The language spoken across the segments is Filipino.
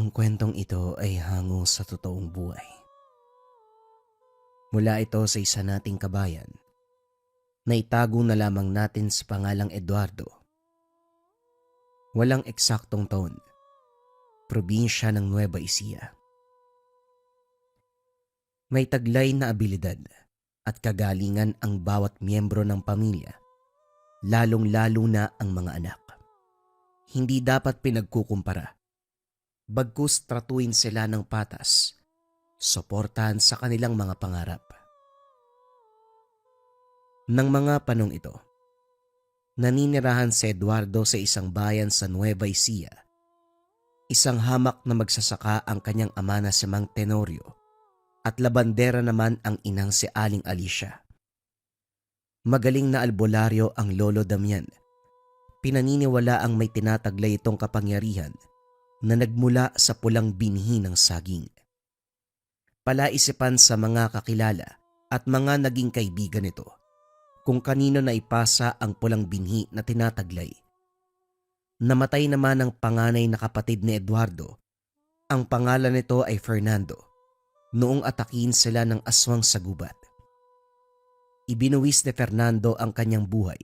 Ang kwentong ito ay hango sa totoong buhay. Mula ito sa isa nating kabayan na itago na lamang natin sa pangalang Eduardo. Walang eksaktong taon, probinsya ng Nueva Ecija. May taglay na abilidad at kagalingan ang bawat miyembro ng pamilya, lalong-lalo na ang mga anak. Hindi dapat pinagkukumpara. Bagkus tratuin sila ng patas, suportahan sa kanilang mga pangarap. Nang mga panong ito, naninirahan si Eduardo sa isang bayan sa Nueva Ecija. Isang hamak na magsasaka ang kanyang ama na si Mang Tenorio at labandera naman ang inang si Aling Alicia. Magaling na albularyo ang Lolo Damian. Pinaniniwala ang may tinataglay itong kapangyarihan na nagmula sa pulang binhi ng saging. Palaisipan sa mga kakilala at mga naging kaibigan nito kung kanino na ipasa ang pulang binhi na tinataglay. Namatay naman ang panganay na kapatid ni Eduardo. Ang pangalan nito ay Fernando, noong atakin sila ng aswang sa gubat. Ibinuwis ni Fernando ang kanyang buhay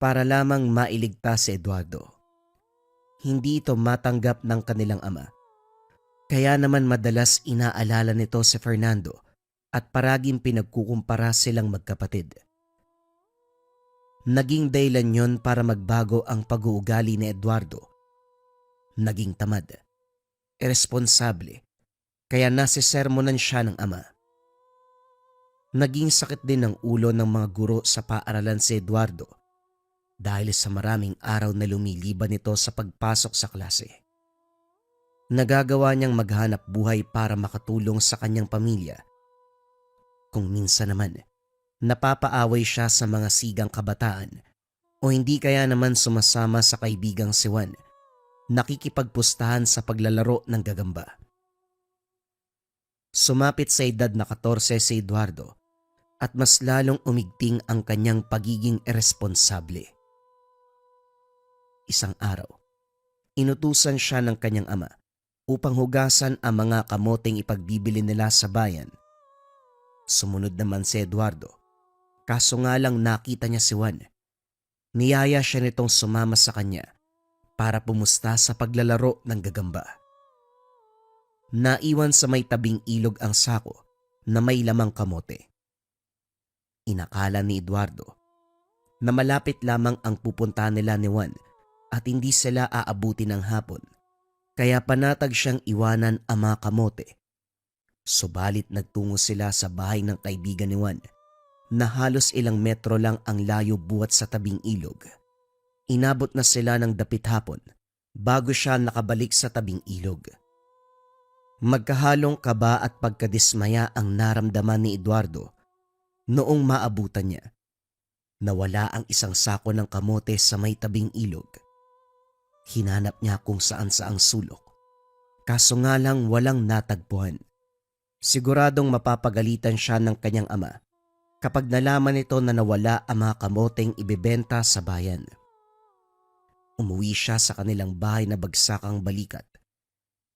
para lamang mailigtas si Eduardo. Hindi ito matanggap ng kanilang ama. Kaya naman madalas inaalala nito si Fernando at paraging pinagkukumpara silang magkapatid. Naging dahilan yon para magbago ang pag-uugali ni Eduardo. Naging tamad, irresponsable, kaya nasisermonan siya ng ama. Naging sakit din ng ulo ng mga guro sa paaralan si Eduardo dahil sa maraming araw na lumiliban nito sa pagpasok sa klase. Nagagawa niyang maghanap buhay para makatulong sa kanyang pamilya. Kung minsan naman, napapaaway siya sa mga sigang kabataan o hindi kaya naman sumasama sa kaibigang si Juan, nakikipagpustahan sa paglalaro ng gagamba. Sumapit sa edad na 14 si Eduardo at mas lalong umigting ang kanyang pagiging irresponsable. Isang araw, inutusan siya ng kanyang ama upang hugasan ang mga kamoteng ipagbibili nila sa bayan. Sumunod naman si Eduardo, kaso nga lang nakita niya si Juan. Niyaya siya nitong sumama sa kanya para pumusta sa paglalaro ng gagamba. Naiwan sa may tabing ilog ang sako na may lamang kamote. Inakala ni Eduardo na malapit lamang ang pupunta nila ni Juan at hindi sila aabuti ng hapon, kaya panatag siyang iwanan ang mga kamote. Subalit nagtungo sila sa bahay ng kaibigan ni Juan na halos ilang metro lang ang layo buhat sa tabing ilog. Inabot na sila ng dapit hapon bago siya nakabalik sa tabing ilog. Magkahalong kaba at pagkadismaya ang naramdaman ni Eduardo noong maabutan niya. Nawala ang isang sako ng kamote sa may tabing ilog. Hinanap niya kung saan-saang sulok. Kaso nga lang walang natagpuan. Siguradong mapapagalitan siya ng kanyang ama kapag nalaman nito na nawala ang mga kamoteng ibebenta sa bayan. Umuwi siya sa kanilang bahay na bagsakang balikat.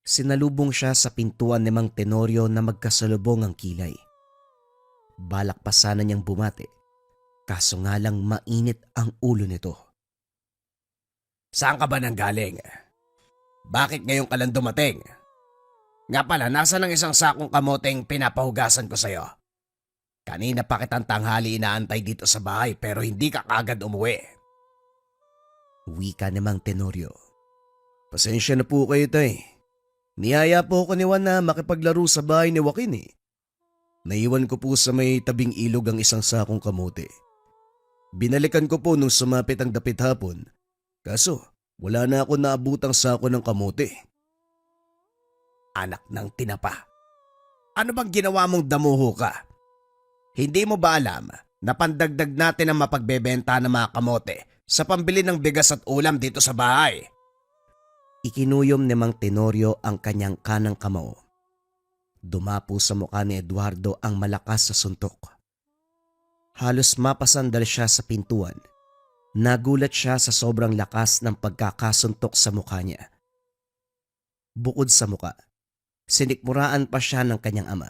Sinalubong siya sa pintuan ni Mang Tenorio na magkasalubong ang kilay. Balak pa sana niyang bumati, kaso nga lang mainit ang ulo nito. Saan ka ba nanggaling? Bakit ngayon ka lang dumating? Nga pala, nasa ng isang sakong kamoteng pinapahugasan ko sa'yo. Kanina pa kitang tanghali inaantay dito sa bahay pero hindi ka kagad umuwi. Wika ni Mang Tenorio. Pasensya na po kayo, tay. Niyaya po ako ni Juan na makipaglaro sa bahay ni Joaquin eh. Naiwan ko po sa may tabing ilog ang isang sakong kamote. Binalikan ko po nung sumapit ang dapit hapon. Kaso, wala na ako naabutang sako ng kamote. Anak ng tinapa. Ano bang ginawa mong damuho ka? Hindi mo ba alam na pandagdag natin ang mapagbebenta ng mga kamote sa pambili ng bigas at ulam dito sa bahay? Ikinuyom ni Mang Tenorio ang kanyang kanang kamao. Dumapo sa mukha ni Eduardo ang malakas sa suntok. Halos mapasandal siya sa pintuan. Nagulat siya sa sobrang lakas ng pagkakasuntok sa mukha niya. Bukod sa muka, sinikmuraan pa siya ng kanyang ama.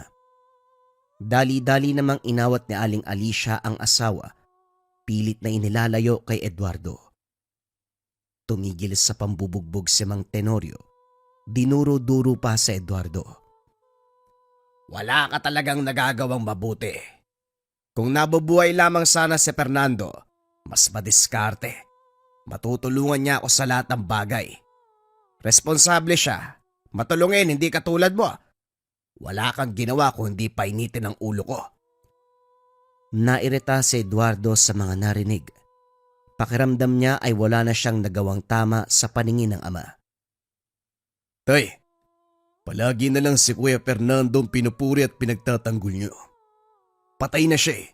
Dali-dali namang inawat ni Aling Alicia ang asawa, pilit na inilalayo kay Eduardo. Tumigil sa pambubugbog si Mang Tenorio, dinuro-duro pa sa Eduardo. Wala ka talagang nagagawang mabuti. Kung nabubuhay lamang sana si Fernando, mas madiskarte. Matutulungan niya ako sa lahat ng bagay. Responsable siya. Matulungin, hindi katulad mo. Wala kang ginawa kung hindi painitin ang ulo ko. Nairita si Eduardo sa mga narinig. Pakiramdam niya ay wala na siyang nagawang tama sa paningin ng ama. Tay, palagi na lang si Kuya Fernando ang pinupuri at pinagtatanggol niyo. Patay na siya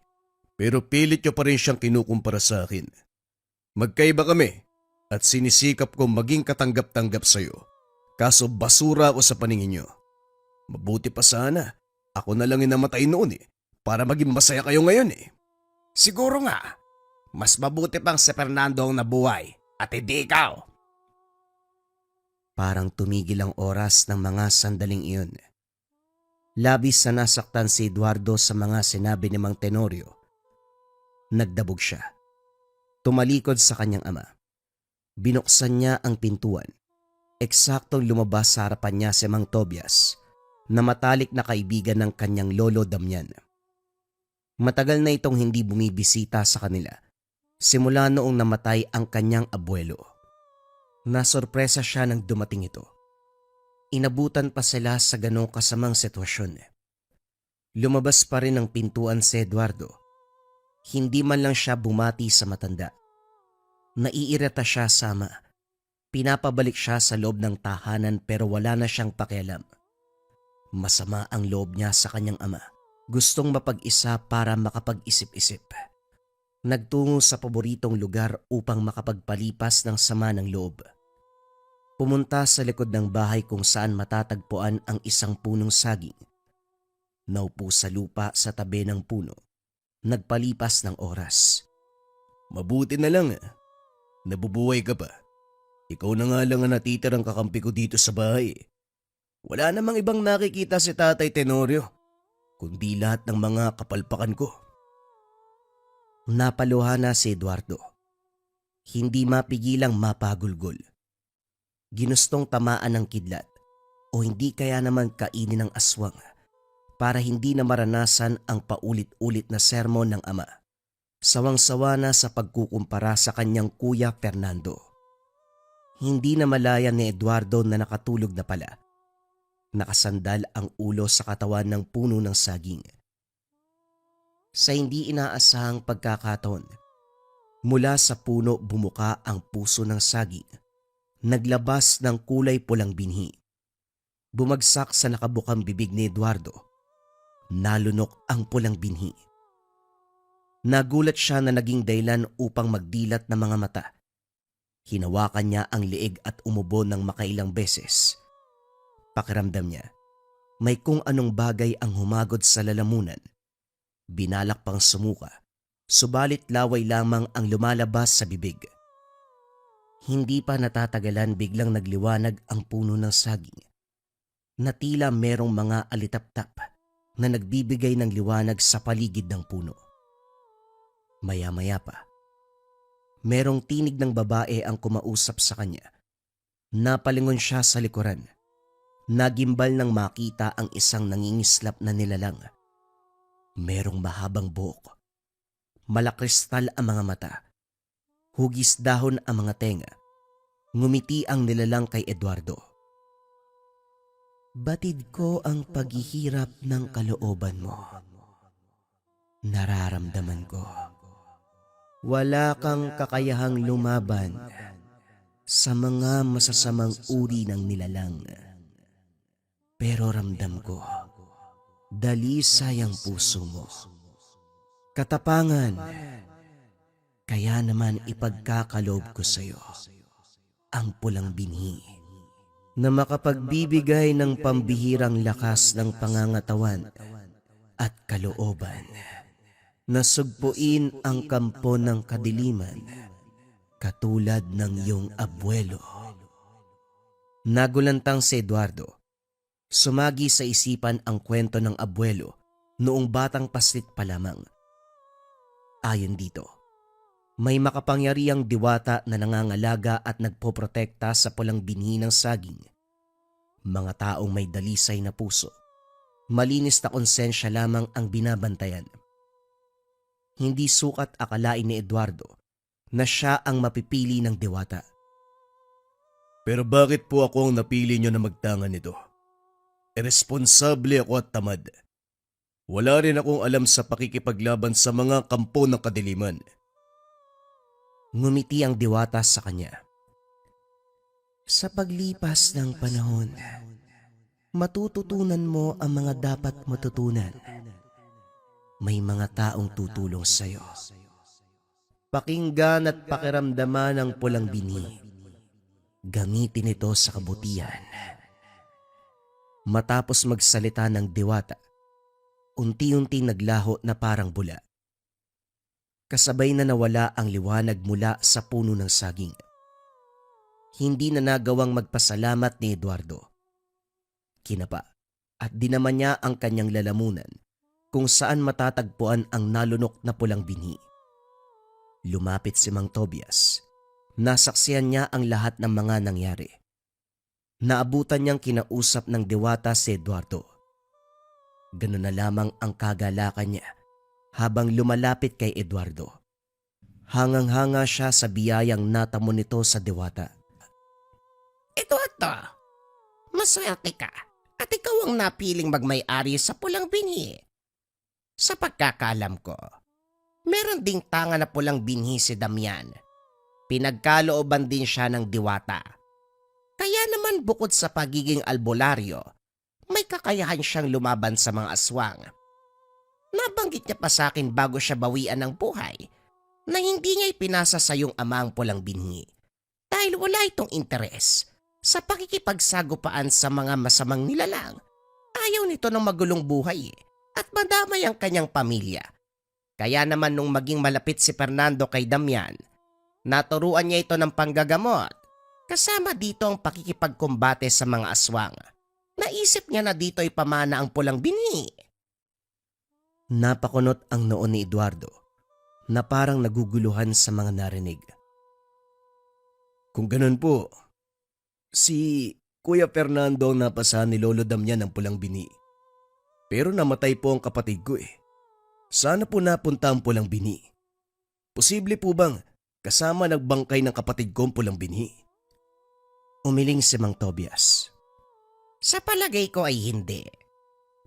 pero pilit niyo pa rin siyang kinukumpara sa akin. Magkaiba kami at sinisikap kong maging katanggap-tanggap sa'yo. Kaso basura ako sa paningin niyo. Mabuti pa sana, ako na lang yung namatay noon para maging masaya kayo ngayon Siguro nga, mas mabuti pang si Fernando ang nabuhay at hindi ikaw. Parang tumigil ang oras ng mga sandaling iyon. Labis na nasaktan si Eduardo sa mga sinabi ni Mang Tenorio. Nagdabog siya. Tumalikod sa kanyang ama. Binuksan niya ang pintuan. Eksaktong lumabas sa harapan niya si Mang Tobias, na matalik na kaibigan ng kanyang lolo Damian. Matagal na itong hindi bumibisita sa kanila, simula noong namatay ang kanyang abuelo. Nasorpresa siya nang dumating ito. Inabutan pa sila sa ganong kasamang sitwasyon. Lumabas pa rin ng pintuan si Eduardo. Hindi man lang siya bumati sa matanda. Naiirita siya sa ama. Pinapabalik siya sa loob ng tahanan pero wala na siyang pakialam. Masama ang loob niya sa kanyang ama. Gustong mapag-isa para makapag-isip-isip. Nagtungo sa paboritong lugar upang makapagpalipas ng sama ng loob. Pumunta sa likod ng bahay kung saan matatagpuan ang isang punong saging. Naupo sa lupa sa tabi ng puno. Nagpalipas ng oras. Mabuti na lang nabubuhay ka pa. Ikaw na nga lang ang natitirang kakampi ko dito sa bahay. Wala namang ibang nakikita si Tatay Tenorio, kundi lahat ng mga kapalpakan ko. Napaluha na si Eduardo. Hindi mapigilang mapagulgol. Ginustong tamaan ng kidlat o hindi kaya naman kainin ng aswang para hindi na maranasan ang paulit-ulit na sermon ng ama. Sawang-sawa na sa pagkukumpara sa kanyang kuya Fernando. Hindi na malaya ni Eduardo na nakatulog na pala. Nakasandal ang ulo sa katawan ng puno ng saging. Sa hindi inaasahang pagkakataon, mula sa puno bumuka ang puso ng saging. Naglabas ng kulay pulang binhi. Bumagsak sa nakabukang bibig ni Eduardo. Nalunok ang pulang binhi. Nagulat siya na naging dahilan upang magdilat ng mga mata. Hinawakan niya ang liig at umubo ng makailang beses. Pakiramdam niya, may kung anong bagay ang humagod sa lalamunan. Binalak pang sumuka, subalit laway lamang ang lumalabas sa bibig. Hindi pa natatagalan biglang nagliwanag ang puno ng saging. Na tila merong mga alitap-tap na nagbibigay ng liwanag sa paligid ng puno. Maya-maya pa, merong tinig ng babae ang kumausap sa kanya. Napalingon siya sa likuran. Nagimbal nang makita ang isang nangingislap na nilalang. Merong mahabang buhok. Malakristal ang mga mata. Hugis dahon ang mga tenga. Ngumiti ang nilalang kay Eduardo. Batid ko ang paghihirap ng kalooban mo. Nararamdaman ko. Wala kang kakayahang lumaban sa mga masasamang uri ng nilalang. Pero ramdam ko, dalisay ang puso mo. Katapangan, kaya naman ipagkakaloob ko sa iyo ang pulang binhi na makapagbibigay ng pambihirang lakas ng pangangatawan at kalooban. Nasugpuin ang kampo ng kadiliman katulad ng iyong abuelo. Nagulantang si Eduardo. Sumagi sa isipan ang kwento ng abuelo noong batang paslit pa lamang. Ayon dito, may makapangyarihang diwata na nangangalaga at nagpoprotekta sa pulang binhi ng saging. Mga taong may dalisay na puso, malinis na konsensya lamang ang binabantayan. Hindi sukat akalain ni Eduardo na siya ang mapipili ng diwata. Pero bakit po ako ang napili nyo na magtangan nito? Iresponsable ako at tamad. Wala rin akong alam sa pakikipaglaban sa mga kampo ng kadiliman. Ngumiti ang diwata sa kanya. Sa paglipas ng panahon, matututunan mo ang mga dapat matutunan. May mga taong tutulong sa iyo. Pakinggan at pakiramdaman ang pulang binhi. Gamitin ito sa kabutihan. Matapos magsalita ng diwata, unti-unti naglaho na parang bula. Kasabay na nawala ang liwanag mula sa puno ng saging. Hindi na nagawang magpasalamat ni Eduardo. Kinapa at dinaman niya ang kanyang lalamunan kung saan matatagpuan ang nalunok na pulang binhi. Lumapit si Mang Tobias. Nasaksihan niya ang lahat ng mga nangyari. Naabutan niyang kinausap ng diwata si Eduardo. Ganun na lamang ang kagalakan niya habang lumalapit kay Eduardo. Hangang-hanga siya sa biyayang natamo nito sa diwata. Eduardo, maswerte ka at ikaw ang napiling magmay-ari sa pulang binhi. Sa pagkakalam ko, meron ding tanga na pulang binhi si Damian. Pinagkalooban din siya ng diwata. Kaya naman bukod sa pagiging albularyo, may kakayahan siyang lumaban sa mga aswang. Nabanggit niya pa sa akin bago siya bawian ng buhay na hindi niya ipinasa sa iyong ama ang pulang binhi dahil wala itong interes sa pakikipagsagupaan sa mga masamang nilalang. Ayaw nito ng magulong buhay at madamay ang kanyang pamilya. Kaya naman nung maging malapit si Fernando kay Damian, naturuan niya ito ng panggagamot. Kasama dito ang pakikipagkumbate sa mga aswang. Naisip niya na dito ay pamana ang pulang binhi. Napakunot ang noon ni Eduardo na parang naguguluhan sa mga narinig. Kung ganun po, si Kuya Fernando ang napasahan ni Lolo Damian ng pulang binhi. Pero namatay po ang kapatid ko eh. Sana po napunta ang pulang binhi. Posible po bang kasama nagbangkay ng kapatid ko ang pulang binhi? Umiling si Mang Tobias. Sa palagay ko ay hindi.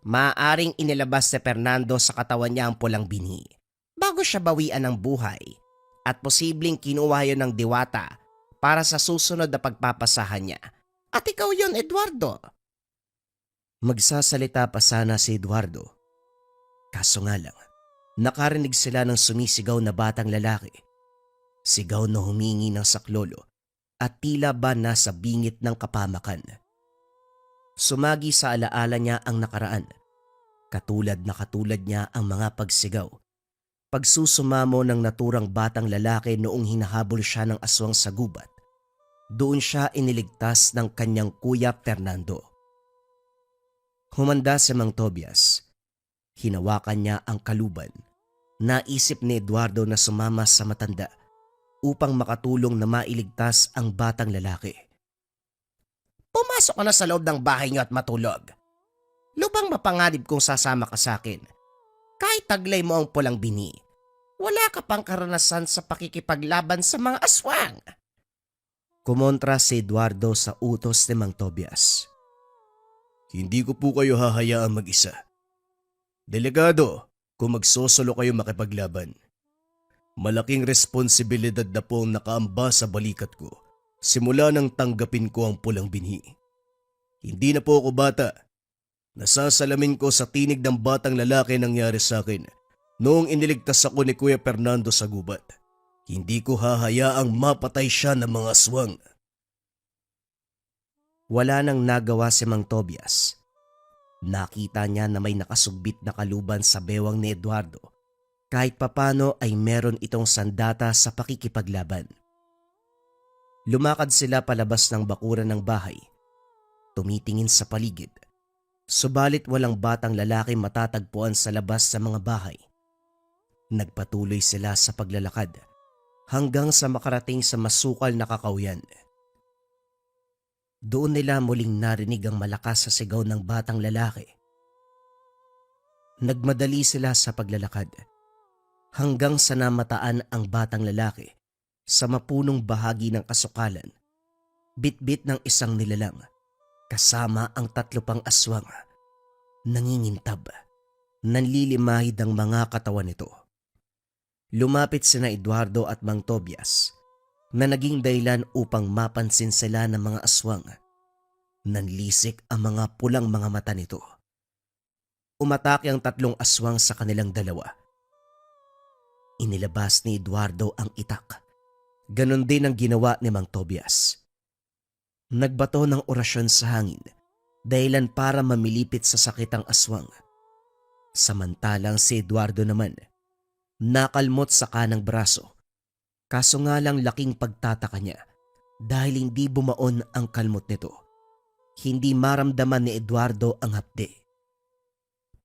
Maaaring inilabas ni Fernando sa katawan niya ang pulang binhi bago siya bawian ng buhay at posibleng kinuha yun ng diwata para sa susunod na pagpapasahan niya. At ikaw yon, Eduardo. Magsasalita pa sana si Eduardo. Kaso nga lang, nakarinig sila ng sumisigaw na batang lalaki. Sigaw na humingi ng saklolo at tila ba nasa bingit ng kapamakan. Sumagi sa alaala niya ang nakaraan. Katulad niya ang mga pagsigaw. Pagsusumamo ng naturang batang lalaki noong hinahabol siya ng aswang sa gubat. Doon siya iniligtas ng kanyang kuya Fernando. Humanda si Mang Tobias. Hinawakan niya ang kaluban. Naisip ni Eduardo na sumama sa matanda upang makatulong na mailigtas ang batang lalaki. Pumasok ka na sa loob ng bahay niyo at matulog. Lubang mapanganib kung sasama ka sa akin. Kahit taglay mo ang pulang binhi, wala ka pang karanasan sa pakikipaglaban sa mga aswang. Kumontra si Eduardo sa utos ni Mang Tobias. Hindi ko po kayo hahayaan mag-isa. Delegado, kung magsosolo kayo makipaglaban. Malaking responsibilidad na po ang nakaamba sa balikat ko simula nang tanggapin ko ang pulang binhi. Hindi na po ako bata. Nasasalamin ko sa tinig ng batang lalaki nangyari sa akin noong iniligtas ako ni Kuya Fernando sa gubat. Hindi ko hahayaang mapatay siya ng mga aswang. Wala nang nagawa si Mang Tobias. Nakita niya na may nakasugbit na kaluban sa bewang ni Eduardo. Kahit papano ay meron itong sandata sa pakikipaglaban. Lumakad sila palabas ng bakuran ng bahay Tumitingin sa paligid, subalit walang batang lalaki matatagpuan sa labas sa mga bahay. Nagpatuloy sila sa paglalakad hanggang sa makarating sa masukal na kakawyan. Doon nila muling narinig ang malakas sa sigaw ng batang lalaki. Nagmadali sila sa paglalakad hanggang sa namataan ang batang lalaki sa mapunong bahagi ng kasukalan, bitbit ng isang nilalang kasama ang 3 pang aswang. Nangingintab, nanlilimahid ang mga katawan nito. Lumapit sina Eduardo at Mang Tobias na naging dahilan upang mapansin sila ng mga aswang. Nanlisik ang mga pulang mga mata nito. Umatake ang 3 aswang sa kanilang dalawa. Inilabas ni Eduardo ang itak. Ganon din ang ginawa ni Mang Tobias. Nagbato ng orasyon sa hangin dahilan para mamilipit sa sakit ang aswang. Samantalang si Eduardo naman nakalmot sa kanang braso. Kaso nga lang laking pagtataka niya dahil hindi bumaon ang kalmot nito. Hindi maramdaman ni Eduardo ang hapde.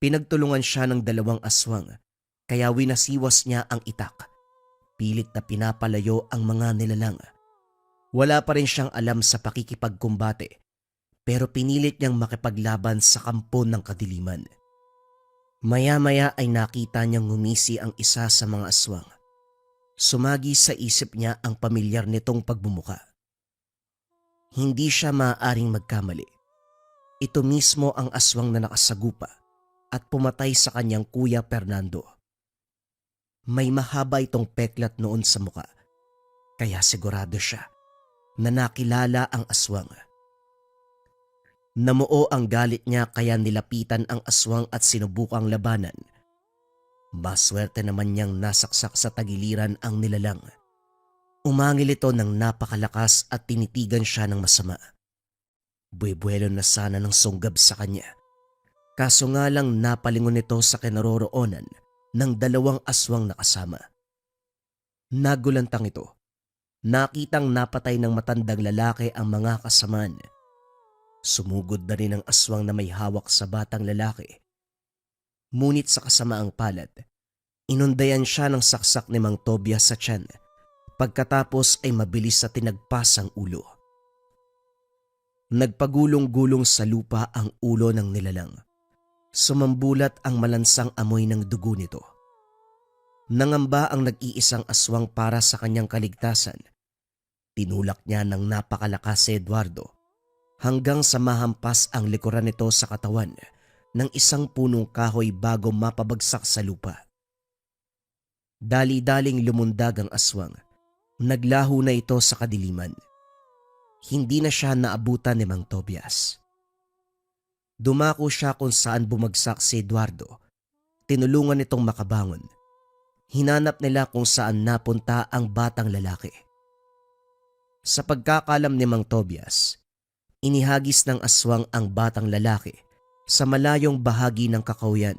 Pinagtulungan siya ng 2 aswang kaya winasiwas niya ang itak. Pilit na pinapalayo ang mga nilalang. Wala pa rin siyang alam sa pakikipagkumbate pero pinilit niyang makipaglaban sa kampo ng kadiliman. Maya-maya ay nakita niyang ngumisi ang isa sa mga aswang. Sumagi sa isip niya ang pamilyar nitong pagbumuka. Hindi siya maaaring magkamali. Ito mismo ang aswang na nakasagupa at pumatay sa kanyang kuya Fernando. May mahaba itong peklat noon sa muka, kaya sigurado siya na nakilala ang aswang. Namuo ang galit niya kaya nilapitan ang aswang at sinubukang labanan. Maswerte naman niyang nasaksak sa tagiliran ang nilalang. Umangil ito ng napakalakas at tinitigan siya ng masama. Buwelo na sana ng sunggab sa kanya. Kaso nga lang napalingon ito sa kinaroroonan ng 2 aswang na kasama. Nagulantang ito. Nakitang napatay ng matandang lalaki ang mga kasamaan. Sumugod na rin ang aswang na may hawak sa batang lalaki. Ngunit sa kasamaang palad, inundayan siya ng saksak ni Mang Tobias sa tiyan. Pagkatapos ay mabilis sa tinagpas ang ulo. Nagpagulong-gulong sa lupa ang ulo ng nilalang. Sumambulat ang malansang amoy ng dugo nito. Nangamba ang nag-iisang aswang para sa kanyang kaligtasan. Tinulak niya ng napakalakas si Eduardo hanggang sa mahampas ang likuran nito sa katawan ng isang punong kahoy bago mapabagsak sa lupa. Dali-daling lumundag ang aswang. Naglaho na ito sa kadiliman. Hindi na siya naabutan ni Mang Tobias. Dumako siya kung saan bumagsak si Eduardo. Tinulungan itong makabangon. Hinanap nila kung saan napunta ang batang lalaki. Sa pagkakalam ni Mang Tobias, inihagis ng aswang ang batang lalaki sa malayong bahagi ng kakawyan,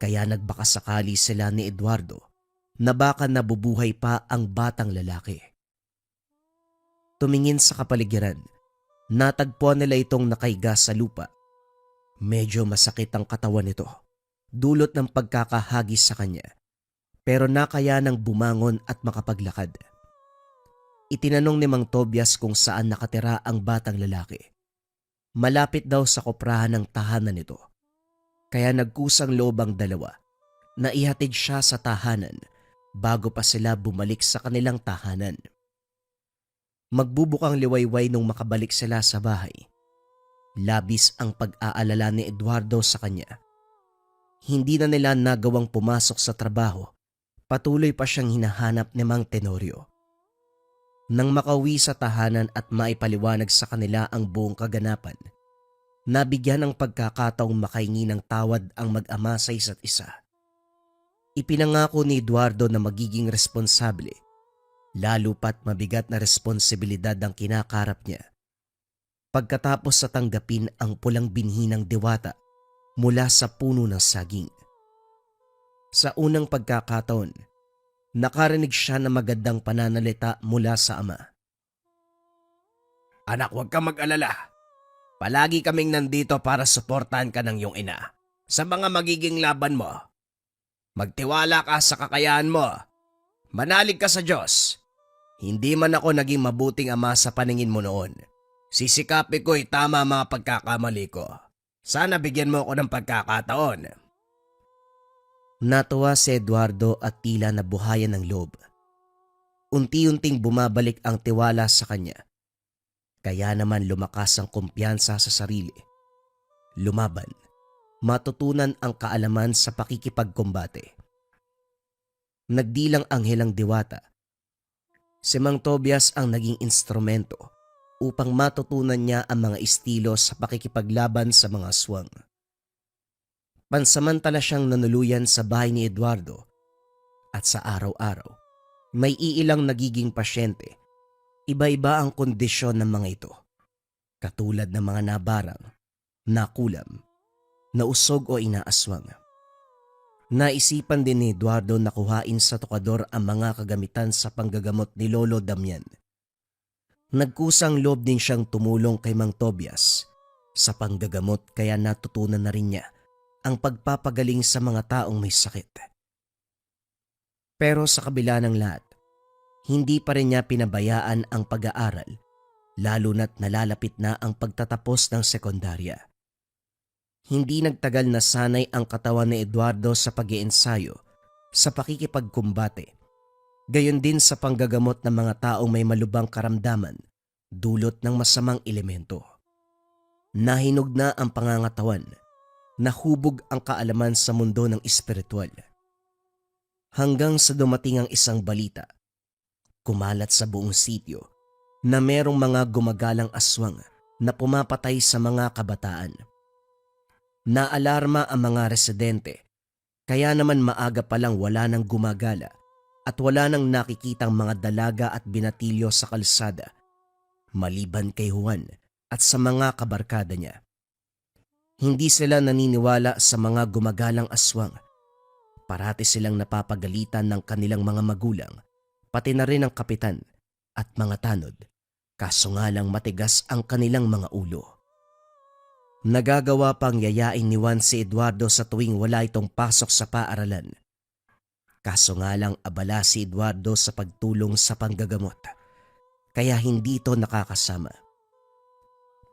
kaya nagbakasakali sila ni Eduardo na baka nabubuhay pa ang batang lalaki. Tumingin sa kapaligiran, natagpuan nila itong nakaiga sa lupa. Medyo masakit ang katawan nito, dulot ng pagkakahagis sa kanya, pero nakayanang bumangon at makapaglakad. Itinanong ni Mang Tobias kung saan nakatira ang batang lalaki. Malapit daw sa koprahan ng tahanan nito, kaya nagkusang loob ang dalawa na ihatid siya sa tahanan bago pa sila bumalik sa kanilang tahanan. Magbubukang liwayway nung makabalik sila sa bahay. Labis ang pag-aalala ni Eduardo sa kanya. Hindi na nila nagawang pumasok sa trabaho. Patuloy pa siyang hinahanap ni Mang Tenorio. Nang makauwi sa tahanan at maipaliwanag sa kanila ang buong kaganapan, nabigyan ng pagkakataong makahingi ng tawad ang mag-ama sa isa't isa. Ipinangako ni Eduardo na magiging responsable, lalo pat mabigat na responsibilidad ang kinakarap niya. Pagkatapos sa tanggapin ang pulang binhi ng diwata mula sa puno ng saging. Sa unang pagkakataon, nakarinig siya ng magandang pananalita mula sa ama. Anak, huwag kang mag-alala. Palagi kaming nandito para suportahan ka ng iyong ina sa mga magiging laban mo. Magtiwala ka sa kakayahan mo. Manalig ka sa Diyos. Hindi man ako naging mabuting ama sa paningin mo noon. Sisikapin ko'y tama mga pagkakamali ko. Sana bigyan mo ako ng pagkakataon. Natuwa si Eduardo at tila nabuhayan ng loob. Unti-unting bumabalik ang tiwala sa kanya. Kaya naman lumakas ang kumpiyansa sa sarili. Lumaban, matutunan ang kaalaman sa pakikipagkumbate. Nagdilang anghelang diwata. Si Mang Tobias ang naging instrumento upang matutunan niya ang mga estilo sa pakikipaglaban sa mga aswang. Pansamantala siyang nanuluyan sa bahay ni Eduardo at sa araw-araw, may iilang nagiging pasyente. Iba-iba ang kondisyon ng mga ito, katulad ng mga nabarang, nakulam, nausog o inaaswang. Naisipan din ni Eduardo na kuhain sa tokador ang mga kagamitan sa panggagamot ni Lolo Damian. Nagkusang loob din siyang tumulong kay Mang Tobias sa panggagamot kaya natutunan na rin niya ang pagpapagaling sa mga taong may sakit. Pero sa kabila ng lahat, hindi pa rin niya pinabayaan ang pag-aaral, lalo na't nalalapit na ang pagtatapos ng sekundarya. Hindi nagtagal na sanay ang katawan ni Eduardo sa pag-iensayo, sa pakikipagkumbate, gayon din sa panggagamot ng mga taong may malubang karamdaman, dulot ng masamang elemento. Nahinog na ang pangangatawan, nahubog ang kaalaman sa mundo ng espiritual. Hanggang sa dumating ang isang balita, kumalat sa buong sitio na merong mga gumagalang aswang na pumapatay sa mga kabataan. Naalarma ang mga residente, kaya naman maaga palang wala nang gumagala at wala nang nakikitang mga dalaga at binatilyo sa kalsada, maliban kay Juan at sa mga kabarkada niya. Hindi sila naniniwala sa mga gumagalang aswang. Parati silang napapagalitan ng kanilang mga magulang, pati na rin ang kapitan at mga tanod, kaso nga lang matigas ang kanilang mga ulo. Nagagawa pang yayain ni Juan si Eduardo sa tuwing wala itong pasok sa paaralan. Kaso nga lang abala si Eduardo sa pagtulong sa panggagamot, kaya hindi ito nakakasama.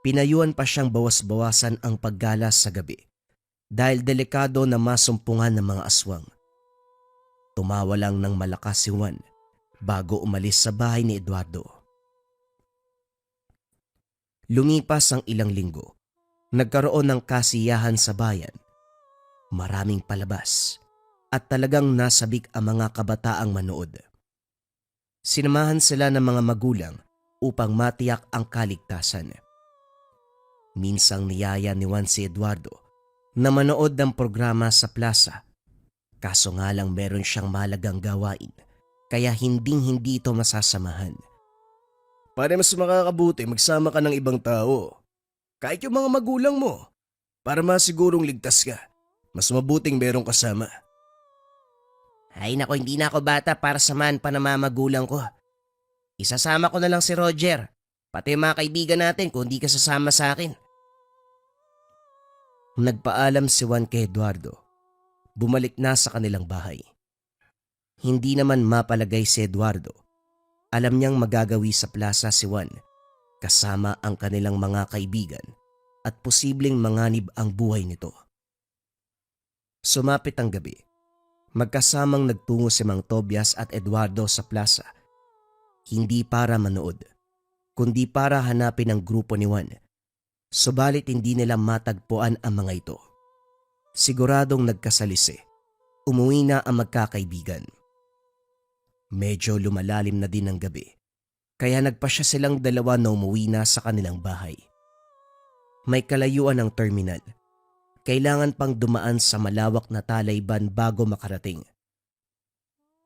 Pinayuan pa siyang bawas-bawasan ang paggala sa gabi dahil delikado na masumpungan ng mga aswang. Tumawa lang ng malakas si Juan bago umalis sa bahay ni Eduardo. Lumipas ang ilang linggo. Nagkaroon ng kasiyahan sa bayan. Maraming palabas at talagang nasabik ang mga kabataang manood. Sinamahan sila ng mga magulang upang matiyak ang kaligtasan. Minsang niyaya ni Juan si Eduardo na manood ng programa sa plaza. Kaso nga lang meron siyang malagang gawain kaya hinding-hindi ito masasamahan. Para mas makakabuti, magsama ka ng ibang tao. Kahit yung mga magulang mo, para masigurong ligtas ka. Mas mabuting merong kasama. Ay nako, hindi na ako bata para samahan pa ng mga magulang ko. Isasama ko na lang si Roger, pati yung mga kaibigan natin kung di ka sasama sa akin. Nagpaalam si Juan kay Eduardo. Bumalik na sa kanilang bahay. Hindi naman mapalagay si Eduardo. Alam niyang magagawi sa plaza si Juan kasama ang kanilang mga kaibigan at posibleng manganib ang buhay nito. Sumapit ang gabi. Magkasamang nagtungo si Mang Tobias at Eduardo sa plaza. Hindi para manood, kundi para hanapin ang grupo ni Juan. Subalit hindi nila matagpuan ang mga ito. Siguradong nagkasalisi. Umuwi na ang magkakaibigan. Medyo lumalalim na din ang gabi. Kaya nagpasya silang dalawa na umuwi na sa kanilang bahay. May kalayuan ang terminal. Kailangan pang dumaan sa malawak na talayban bago makarating.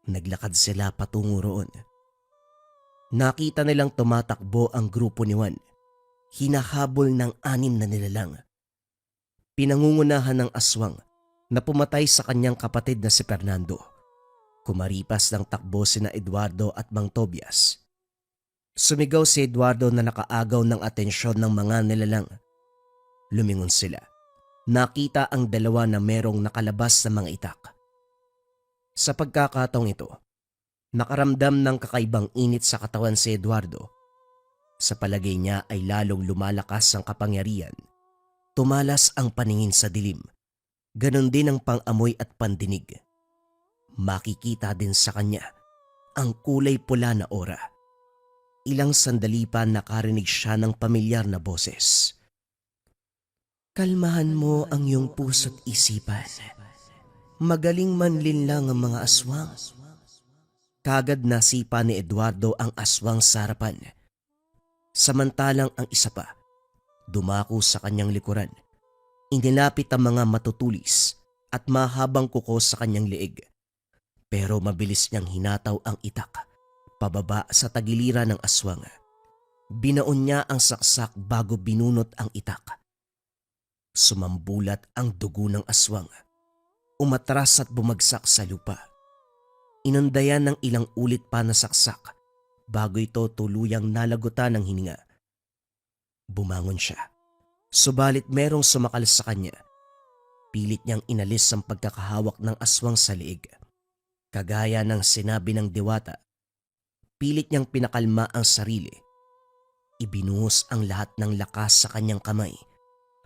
Naglakad sila patungo roon. Nakita nilang tumatakbo ang grupo ni Juan. Hinahabol ng 6 na nilalang. Pinangungunahan ng aswang na pumatay sa kanyang kapatid na si Fernando. Kumaripas ng takbo sina Eduardo at Mang Tobias. Sumigaw si Eduardo na nakaagaw ng atensyon ng mga nilalang. Lumingon sila. Nakita ang dalawa na merong nakalabas na mga itak. Sa pagkakataong ito, nakaramdam ng kakaibang init sa katawan si Eduardo. Sa palagay niya ay lalong lumalakas ang kapangyarihan. Tumalas ang paningin sa dilim. Ganon din ang pang-amoy at pandinig. Makikita din sa kanya ang kulay pula na aura. Ilang sandali pa nakarinig siya ng pamilyar na boses. Kalmahan mo ang iyong puso't isipan. Magaling manlinlang ang mga aswang. Kagad nasipa ni Eduardo ang aswang sa harapan. Samantalang ang isa pa, dumako sa kanyang likuran. Inilapit ang mga matutulis at mahabang kuko sa kanyang leeg. Pero mabilis niyang hinataw ang itak pababa sa tagiliran ng aswang. Binaon niya ang saksak bago binunot ang itak. Sumambulat ang dugo ng aswang. Umatras at bumagsak sa lupa. Inundayan ng ilang ulit pa na saksak bago ito tuluyang nalagutan ng hininga. Bumangon siya. Subalit merong sumakal sa kanya. Pilit niyang inalis ang pagkakahawak ng aswang sa leeg. Kagaya ng sinabi ng diwata, pilit niyang pinakalma ang sarili. Ibinuhos ang lahat ng lakas sa kanyang kamay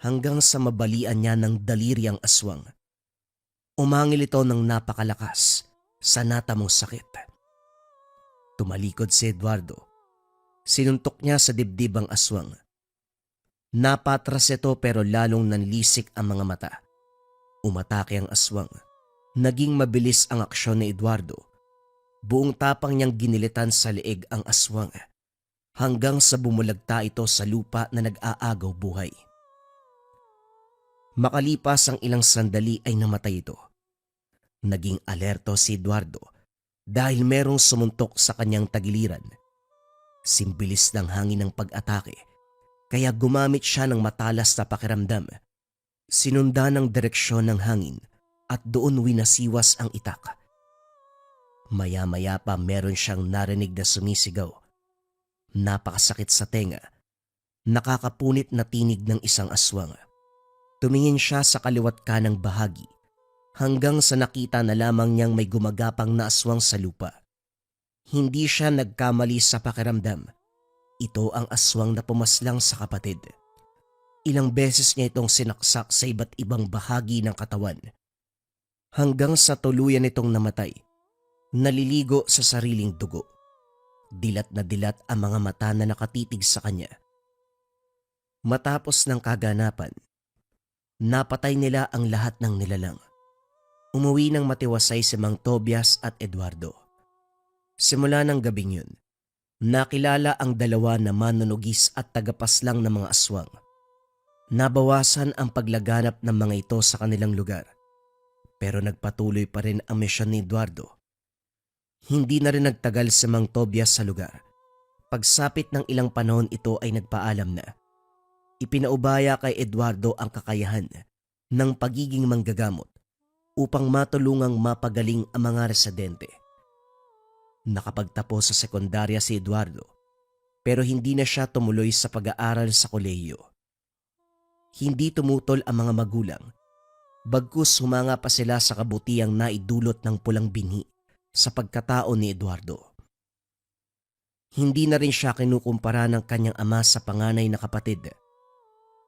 hanggang sa mabalian niya ng daliri ang aswang. Umangil ito ng napakalakas sa natamong sakit. Tumalikod si Eduardo. Sinuntok niya sa dibdib ang aswang. Napatras ito pero lalong nanlisik ang mga mata. Umatake ang aswang. Naging mabilis ang aksyon ni Eduardo. Buong tapang niyang ginilitan sa leeg ang aswang hanggang sa bumulagta ito sa lupa na nag-aagaw buhay. Makalipas ang ilang sandali ay namatay ito. Naging alerto si Eduardo dahil merong sumuntok sa kanyang tagiliran. Simbilis ng hangin ng pag-atake kaya gumamit siya ng matalas na pakiramdam. Sinundan ang direksyon ng hangin at doon winasiwas ang itak. Maya-maya pa meron siyang narinig na sumisigaw. Napakasakit sa tenga. Nakakapunit na tinig ng isang aswang. Tumingin siya sa kaliwat kanang bahagi hanggang sa nakita na lamang niyang may gumagapang na aswang sa lupa. Hindi siya nagkamali sa pakiramdam. Ito ang aswang na pumaslang sa kapatid. Ilang beses niya itong sinaksak sa iba't ibang bahagi ng katawan. Hanggang sa tuluyan itong namatay. Naliligo sa sariling dugo. Dilat na dilat ang mga mata na nakatitig sa kanya. Matapos ng kaganapan, napatay nila ang lahat ng nilalang. Umuwi ng matiwasay si Mang Tobias at Eduardo. Simula ng gabing yun, nakilala ang dalawa na manunugis at tagapaslang ng mga aswang. Nabawasan ang paglaganap ng mga ito sa kanilang lugar. Pero nagpatuloy pa rin ang misyon ni Eduardo. Hindi na rin nagtagal si Mang Tobias sa lugar. Pagsapit ng ilang panahon ito ay nagpaalam na. Ipinaubaya kay Eduardo ang kakayahan ng pagiging manggagamot upang matulungang mapagaling ang mga residente. Nakapagtapos sa sekundarya si Eduardo pero hindi na siya tumuloy sa pag-aaral sa kolehiyo. Hindi tumutol ang mga magulang, bagkus humanga pa sila sa kabutihang naidulot ng pulang binhi sa pagkatao ni Eduardo. Hindi na rin siya kinukumpara ng kanyang ama sa panganay na kapatid.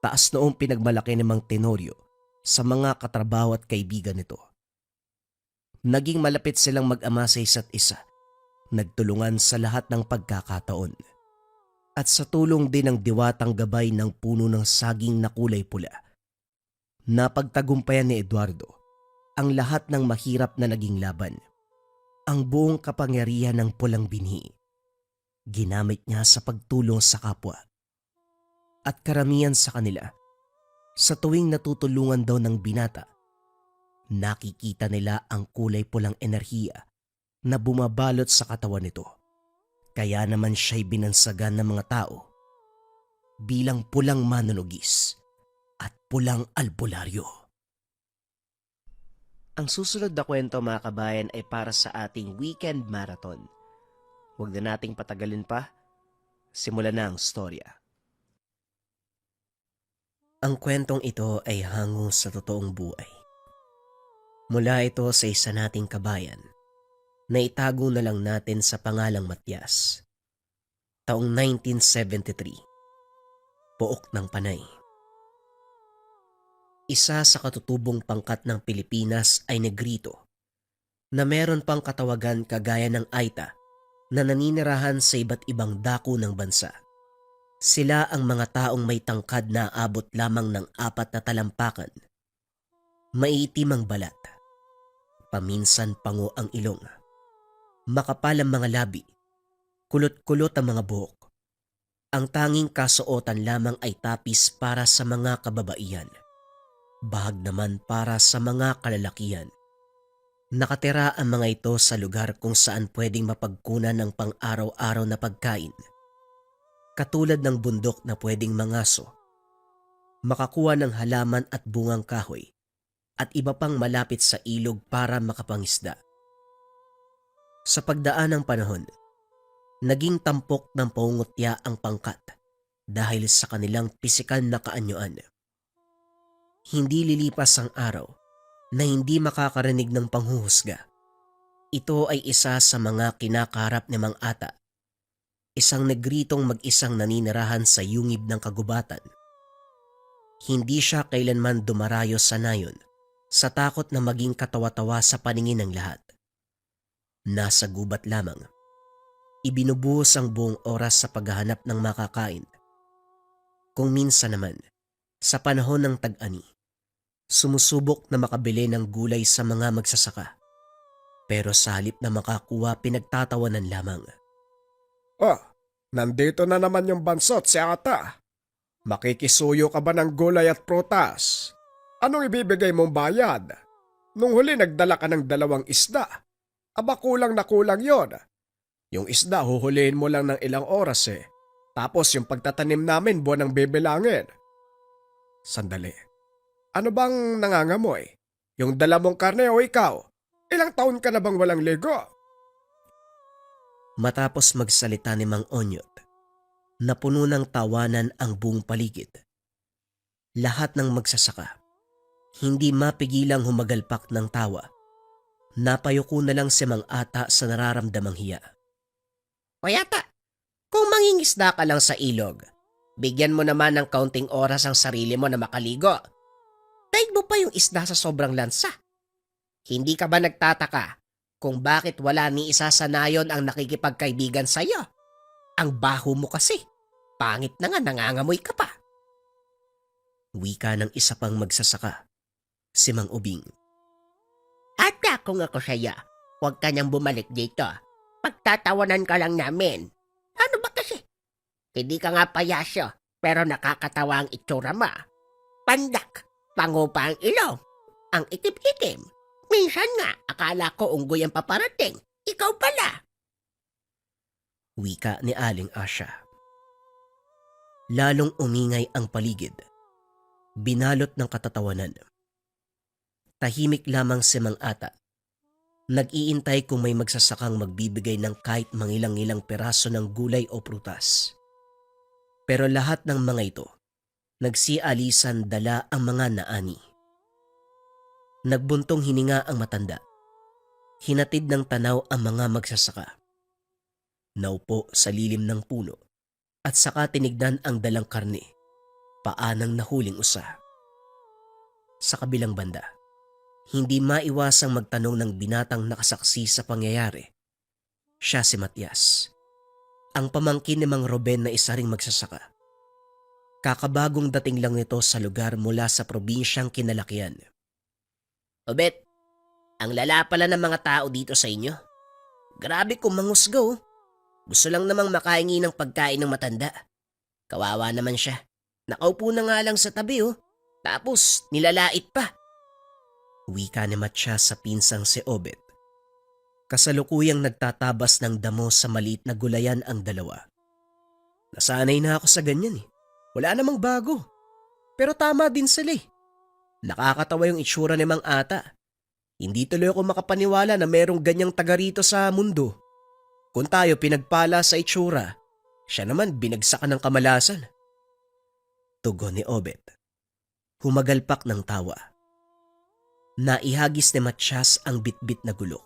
Taas noong pinagmalaki ni Mang Tenorio sa mga katrabaho at kaibigan nito. Naging malapit silang mag-ama sa isa't isa, nagtulungan sa lahat ng pagkakataon. At sa tulong din ng diwatang gabay ng puno ng saging na kulay pula, napagtagumpayan ni Eduardo ang lahat ng mahirap na naging laban. Ang buong kapangyarihan ng pulang binhi, ginamit niya sa pagtulong sa kapwa. At karamihan sa kanila, sa tuwing natutulungan daw ng binata, nakikita nila ang kulay pulang enerhiya na bumabalot sa katawan nito. Kaya naman siya'y binansagan ng mga tao bilang pulang manunugis at pulang albularyo. Ang susunod na kwento mga kabayan ay para sa ating weekend marathon. Huwag na nating patagalin pa, simulan na ang storya. Ang kwentong ito ay hango sa totoong buhay. Mula ito sa isa nating kabayan na itago na lang natin sa pangalang Matias. Taong 1973, Pook ng Panay. Isa sa katutubong pangkat ng Pilipinas ay Negrito na meron pang katawagan kagaya ng Aita na naninirahan sa iba't ibang dako ng bansa. Sila ang mga taong may tangkad na aabot lamang ng 4 na talampakan. Maiitim ang balat, paminsan pango ang ilong, makapal ang mga labi, kulot-kulot ang mga buhok. Ang tanging kasuotan lamang ay tapis para sa mga kababaihan, bahag naman para sa mga kalalakihan. Nakatira ang mga ito sa lugar kung saan pwedeng mapagkunan ng pang-araw-araw na pagkain. Katulad ng bundok na pwedeng mangaso, makakuha ng halaman at bungang kahoy, at iba pang malapit sa ilog para makapangisda. Sa pagdaan ng panahon, naging tampok ng pangungutya ang pangkat dahil sa kanilang pisikal na kaanyuan. Hindi lilipas ang araw na hindi makakarinig ng panghuhusga. Ito ay isa sa mga kinakarap ni Mang Ata, isang Negritong mag-isang naninirahan sa yungib ng kagubatan. Hindi siya kailanman dumarayo sa nayon sa takot na maging katawa-tawa sa paningin ng lahat. Nasa gubat lamang. Ibinubuhos ang buong oras sa paghahanap ng makakain. Kung minsan naman, sa panahon ng tag-ani, sumusubok na makabili ng gulay sa mga magsasaka. Pero sa halip na makakuha, pinagtatawanan lamang. Oh, nandito na naman yung bansot si Ata. Makikisuyo ka ba ng gulay at prutas? Anong ibibigay mong bayad? Nung huli nagdala ka ng 2 isda. Aba kulang na kulang yon. Yung isda huhulihin mo lang ng ilang oras eh. Tapos yung pagtatanim namin buwan ang bibilangin. Sandali. Ano bang nangangamoy? Yung dala mong karne o ikaw? Ilang taon ka na bang walang ligo? Matapos magsalita ni Mang Onyot, napuno ng tawanan ang buong paligid. Lahat ng magsasaka, hindi mapigilang humagalpak ng tawa. Napayuko na lang si Mang Ata sa nararamdamang hiya. O yata, kung mangingisda ka lang sa ilog, bigyan mo naman ng kaunting oras ang sarili mo na makaligo. Daig mo pa yung isda sa sobrang lansa. Hindi ka ba nagtataka kung bakit wala ni isa sa nayon ang nakikipagkaibigan sa'yo? Ang baho mo kasi. Pangit na nga, nangangamoy ka pa. Wika ng isa pang magsasaka, si Mang Ubing. Ata kung ako sa'yo, huwag ka nang bumalik dito. Pagtatawanan ka lang namin. Ano ba kasi? Hindi ka nga payasyo, pero nakakatawa ang itsura mo. Pandak, pango pa ang ilong, ang itip-itim. Minsan nga, akala ko unggoy ang paparating. Ikaw pala. Wika ni Aling Asya. Lalong umingay ang paligid. Binalot ng katatawanan. Tahimik lamang si Mang Ata. Nag-iintay kung may magsasakang magbibigay ng kahit mangilang-ilang peraso ng gulay o prutas. Pero lahat ng mga ito, nagsialisan dala ang mga naani. Nagbuntong hininga ang matanda. Hinatid ng tanaw ang mga magsasaka. Naupo sa lilim ng puno at saka tinignan ang dalang karne, paanang nahuling usa. Sa kabilang banda, hindi maiwasang magtanong ng binatang nakasaksi sa pangyayari. Siya si Matias, ang pamangkin ni Mang Ruben na isa ring magsasaka. Kakabagong dating lang nito sa lugar mula sa probinsyang kinalakihan. Obet, ang lala pala ng mga tao dito sa inyo. Grabe kung mangusgaw. Gusto lang namang makahingi ng pagkain ng matanda. Kawawa naman siya. Nakaupo na nga lang sa tabi Tapos nilalait pa. Wika ni Matya sa pinsang si Obet. Kasalukuyang nagtatabas ng damo sa maliit na gulayan ang dalawa. Nasanay na ako sa ganyan Wala namang bago. Pero tama din sila Nakakatawa yung itsura ni Mang Ata. Hindi tuloy ako makapaniwala na merong ganyang taga rito sa mundo. Kung tayo pinagpala sa itsura, siya naman binagsakan ng kamalasan. Tugon ni Obet. Humagalpak ng tawa. Naihagis ni Matias ang bitbit na gulok.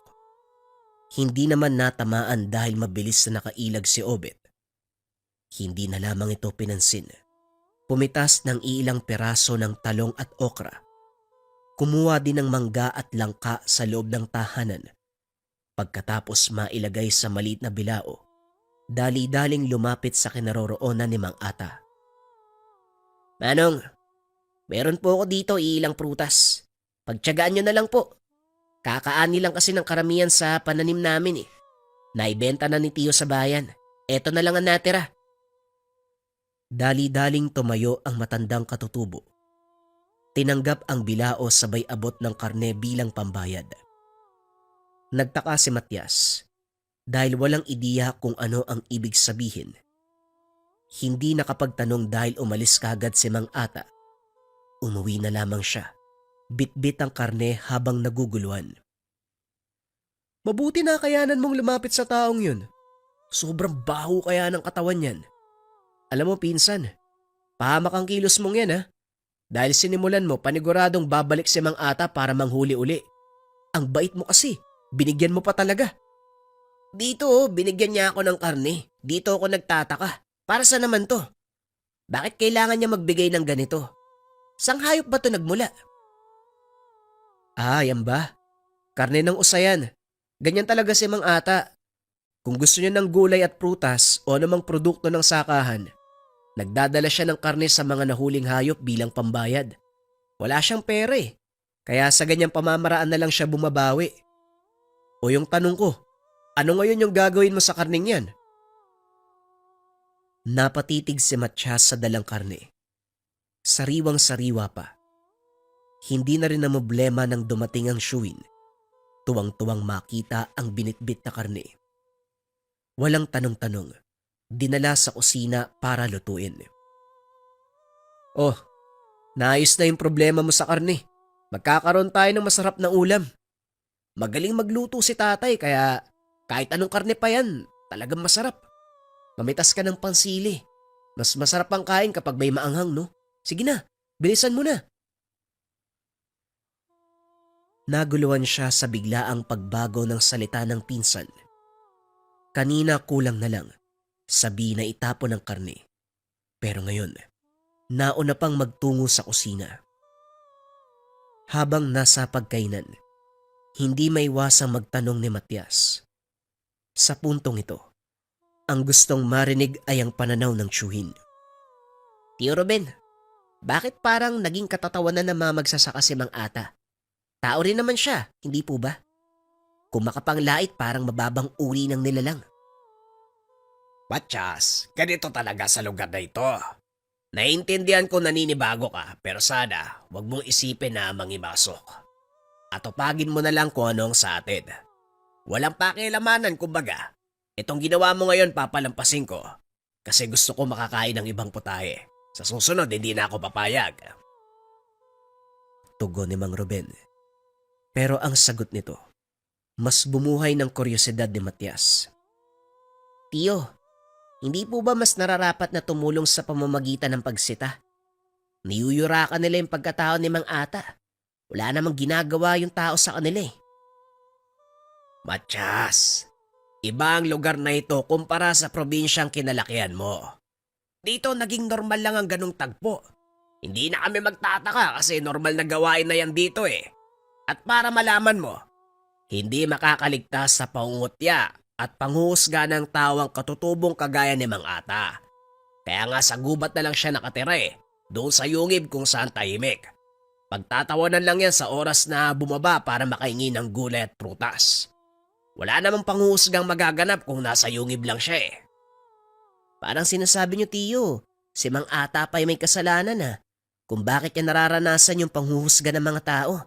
Hindi naman natamaan dahil mabilis na nakailag si Obet. Hindi na lamang ito pinansin. Pumitas ng ilang peraso ng talong at okra. Kumuha din ng mangga at langka sa loob ng tahanan. Pagkatapos mailagay sa maliit na bilao, dali-daling lumapit sa kinaroroonan ni Mang Ata. Manong, meron po ako dito ilang prutas. Pagtiyagaan nyo na lang po. Kakaani lang kasi ng karamihan sa pananim namin eh. Naibenta na ni Tiyo sa bayan. Eto na lang ang natira. Dali-daling tumayo ang matandang katutubo. Tinanggap ang bilao sabay abot ng karne bilang pambayad. Nagtaka si Matias dahil walang ideya kung ano ang ibig sabihin. Hindi nakapagtanong dahil umalis kagad si Mang Ata. Umuwi na lamang siya. Bitbit ang karne habang naguguluhan. Mabuti na kayanan mong lumapit sa taong yun. Sobrang baho kaya ng katawan yan. Alam mo pinsan, pahamak ang kilos mong yan ha. Dahil sinimulan mo paniguradong babalik si Mang Ata para manghuli uli. Ang bait mo kasi, binigyan mo pa talaga. Dito binigyan niya ako ng karne. Dito ako nagtataka. Para saan naman to? Bakit kailangan niya magbigay ng ganito? Sang hayop ba to nagmula? Ah, yan ba? Karne ng usayan. Ganyan talaga si Mang Ata. Kung gusto niya ng gulay at prutas o anumang produkto ng sakahan, nagdadala siya ng karne sa mga nahuling hayop bilang pambayad. Wala siyang pera eh. Kaya sa ganyang pamamaraan na lang siya bumabawi. O yung tanong ko, ano ngayon yung gagawin mo sa karning yan? Napatitig si Matias sa dalang karne. Sariwang-sariwa pa. Hindi na rin na problema nang dumating ang Shuin. Tuwang-tuwang makita ang binitbit na karne. Walang tanong-tanong, dinala sa kusina para lutuin. Oh, naayos na yung problema mo sa karne. Magkakaroon tayo ng masarap na ulam. Magaling magluto si tatay kaya kahit anong karne pa yan, talagang masarap. Mamitas ka ng pansili. Mas masarap ang kain kapag may maanghang, no? Sige na, bilisan mo na. Naguluhan siya sa biglaang pagbago ng salita ng pinsan. Kanina kulang na lang, sabi na itapon ng karne. Pero ngayon, nauna pang magtungo sa kusina. Habang nasa pagkainan, hindi maiwasang magtanong ni Matias. Sa puntong ito, ang gustong marinig ay ang pananaw ng tiyuhin. Tiyo Ruben, bakit parang naging katatawanan ng mga magsasaka si Mang Ata? Tao rin naman siya, hindi po ba? Kung makapanglait parang mababang uri ng nilalang. Matias, ganito talaga sa lugar na ito. Naiintindihan ko naninibago ka pero sana wag mong isipin na mangibasok. At tupagin mo na lang kung ano ang sa atin. Walang pakialamanan kumbaga. Itong ginawa mo ngayon papalampasin ko kasi gusto ko makakain ng ibang putahe. Sa susunod hindi na ako papayag. Tugon ni Mang Ruben. Pero ang sagot nito, mas bumuhay ng kuryosidad ni Matias. Tiyo, hindi po ba mas nararapat na tumulong sa pamamagitan ng pagsita? Niyuyurakan nila yung pagkatao ni Mang Ata. Wala namang ginagawa yung tao sa kanila eh. Matias, iba ang lugar na ito kumpara sa probinsyang kinalakihan mo. Dito naging normal lang ang ganong tagpo. Hindi na kami magtataka kasi normal na gawain na yan dito eh. At para malaman mo, hindi makakaligtas sa pangungutya at panghuhusga ng tawang katutubong kagaya ni Mang Ata. Kaya nga sa gubat na lang siya nakatira eh, doon sa yungib kung saan tahimik. Pagtatawanan lang yan sa oras na bumaba para makahingi ng gulay at prutas. Wala namang panghuhusgang magaganap kung nasa yungib lang siya eh. Parang sinasabi niyo tiyo, si Mang Ata pa'y may kasalanan ha, kung bakit niya nararanasan yung panghuhusga ng mga tao.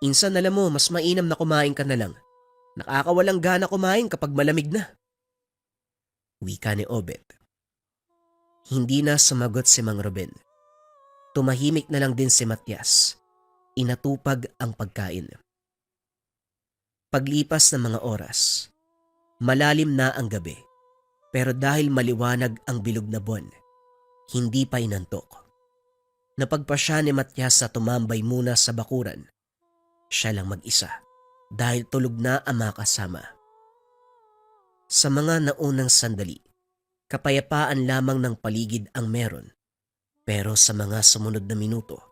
Insan alam mo, mas mainam na kumain ka na lang. Nakakawalang gana kumain kapag malamig na. Wika ni Obet. Hindi na sumagot si Mang Ruben. Tumahimik na lang din si Matias. Inatupag ang pagkain. Paglipas ng mga oras, malalim na ang gabi. Pero dahil maliwanag ang bilog na buwan, hindi pa inantok. Napagpasya ni Matias na tumambay muna sa bakuran. Siya lang mag-isa dahil tulog na ang mga kasama. Sa mga naunang sandali, kapayapaan lamang ng paligid ang meron. Pero sa mga sumunod na minuto,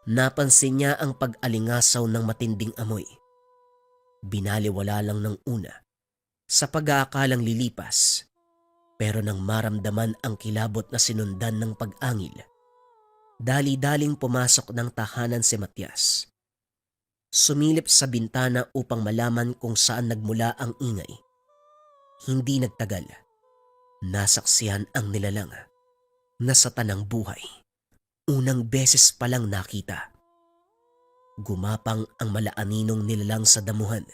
napansin niya ang pag-alingasaw ng matinding amoy. Binaliwala lang ng una sa pag-aakalang lilipas, pero nang maramdaman ang kilabot na sinundan ng pag-angil, dali-daling pumasok ng tahanan si Matias. Sumilip sa bintana upang malaman kung saan nagmula ang ingay. Hindi nagtagal, nasaksihan ang nilalang na sa tanang buhay. Unang beses palang nakita. Gumapang ang malaaninong nilalang sa damuhan.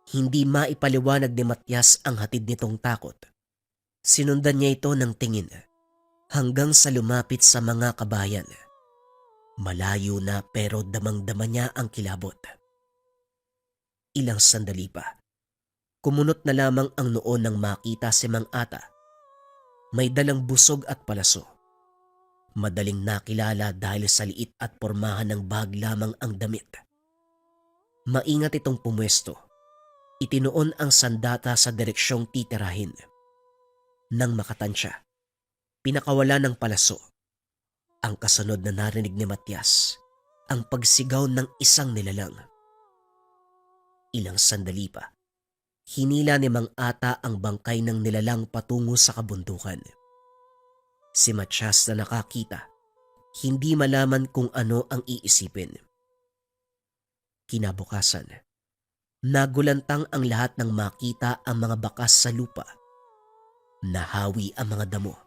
Hindi maipaliwanag ni Matias ang hatid nitong takot. Sinundan niya ito ng tingin hanggang sa lumapit sa mga kabayan. Malayo na pero damang-dama niya ang kilabot. Ilang sandali pa, kumunot na lamang ang noo nang makita si Mang Ata. May dalang busog at palaso. Madaling nakilala dahil sa liit at pormahan ng bag lamang ang damit. Maingat itong pumwesto. Itinuon ang sandata sa direksyong titirahin. Nang makatansya, pinakawala ng palaso. Ang kasunod na narinig ni Matias, ang pagsigaw ng isang nilalang. Ilang sandali pa, hinila ni Mang Ata ang bangkay ng nilalang patungo sa kabundukan. Si Matias na nakakita, hindi malaman kung ano ang iisipin. Kinabukasan, nagulantang ang lahat ng makita ang mga bakas sa lupa. Nahawi ang mga damo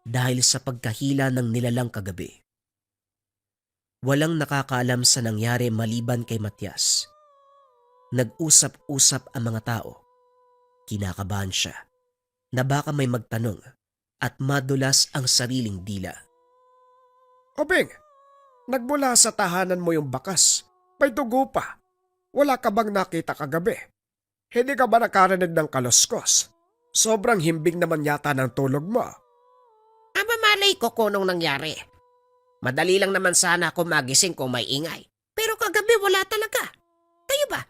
dahil sa pagkahila ng nilalang kagabi. Walang nakakaalam sa nangyari maliban kay Matias. Nag-usap-usap ang mga tao. Kinakabahan siya na baka may magtanong at madulas ang sariling dila. Obeng, nagmula sa tahanan mo yung bakas. May dugo pa. Wala ka bang nakita kagabi? Hindi ka ba nakarinig ng kaluskos? Sobrang himbing naman yata ng tulog mo. Aba malay ko kung anong nangyari. Madali lang naman sana ako magising kung may ingay. Pero kagabi wala talaga. Kayo ba?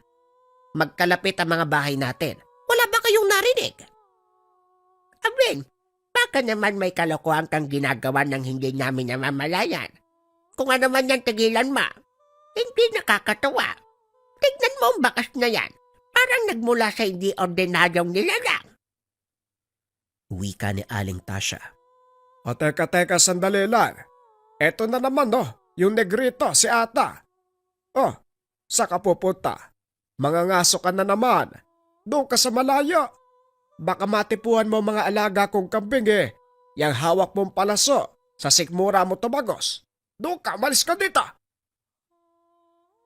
Magkalapit ang mga bahay natin. Wala ba kayong narinig? Abeng, baka naman may kalokohan kang ginagawa ng hindi namin namamalayan. Kung ano man yan tigilan mo. Hindi nakakatawa. Tignan mo ang bakas na yan. Parang nagmula sa hindi ordinaryong nilalang. Wika ni Aling Tasha. O teka, sandali lang. Eto na naman yung negrito, si Ata. Oh, saka pupunta. Mangangaso ka na naman. Doon ka sa malayo. Baka matipuhan mo mga alaga kong kambing Yang hawak mong palaso, sa sikmura mo tumagos. Doon ka, malis ka dito.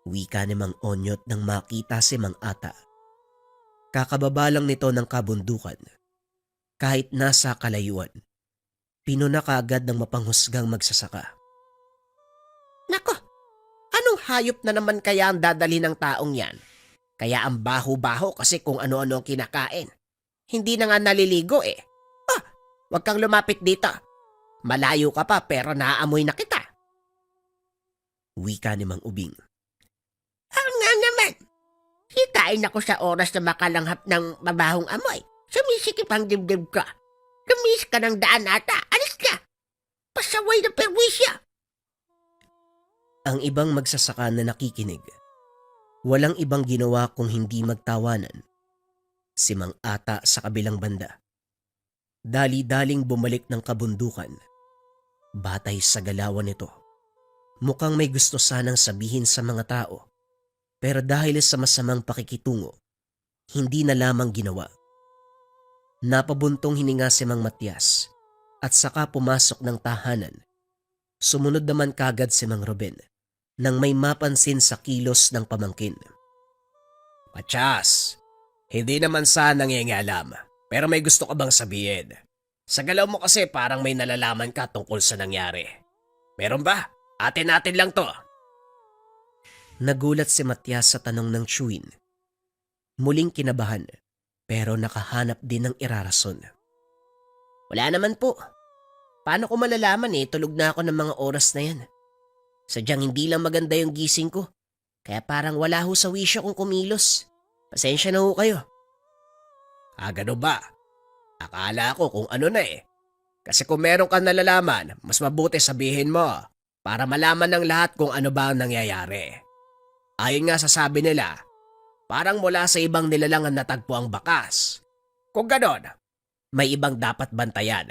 Wika ni Mang Onyot nang makita si Mang Ata. Kakababa lang nito ng kabundukan. Kahit nasa kalayuan, pinuna kaagad ng mapanghusgang magsasaka. Nako, anong hayop na naman kaya ang dadali ng taong yan? Kaya ang baho-baho kasi kung ano-ano ang kinakain. Hindi na nga naliligo wag kang lumapit dito. Malayo ka pa pero naaamoy na kita. Wika ni Mang Ubing. Nga naman. Hitain ako sa oras na makalanghap ng mabahong amoy. Sumisikip ang dibdib ka. Lumis ka ng daan ata. Alis ka. Pasaway na perwisya. Ang ibang magsasaka na nakikinig, walang ibang ginawa kung hindi magtawanan. Si Mang Ata sa kabilang banda. Dali-daling bumalik ng kabundukan. Batay sa galawan nito, mukhang may gusto sanang sabihin sa mga tao. Pero dahil sa masamang pakikitungo, hindi na lamang ginawa. Napabuntong hininga si Mang Matias at saka pumasok ng tahanan. Sumunod naman kagad si Mang Ruben nang may mapansin sa kilos ng pamangkin. Matias, hindi naman sana nangingialam, pero may gusto ka bang sabihin? Sa galaw mo kasi parang may nalalaman ka tungkol sa nangyari. Meron ba? Atin-atin lang to. Nagulat si Matias sa tanong ng Chewin. Muling kinabahan pero nakahanap din ng irarason. Wala naman po. Paano ko malalaman tulog na ako ng mga oras na yan. Sadyang hindi lang maganda yung gising ko. Kaya parang wala ho sa wisyo kong kumilos. Pasensya na ho kayo. Gano'n ba? Akala ko kung ano na eh. Kasi kung meron kang nalalaman, mas mabuti sabihin mo para malaman ng lahat kung ano ba ang nangyayari. Ayon nga sa sabi nila, parang mula sa ibang nilalang ang natagpo ang bakas. Kung ganon, may ibang dapat bantayan.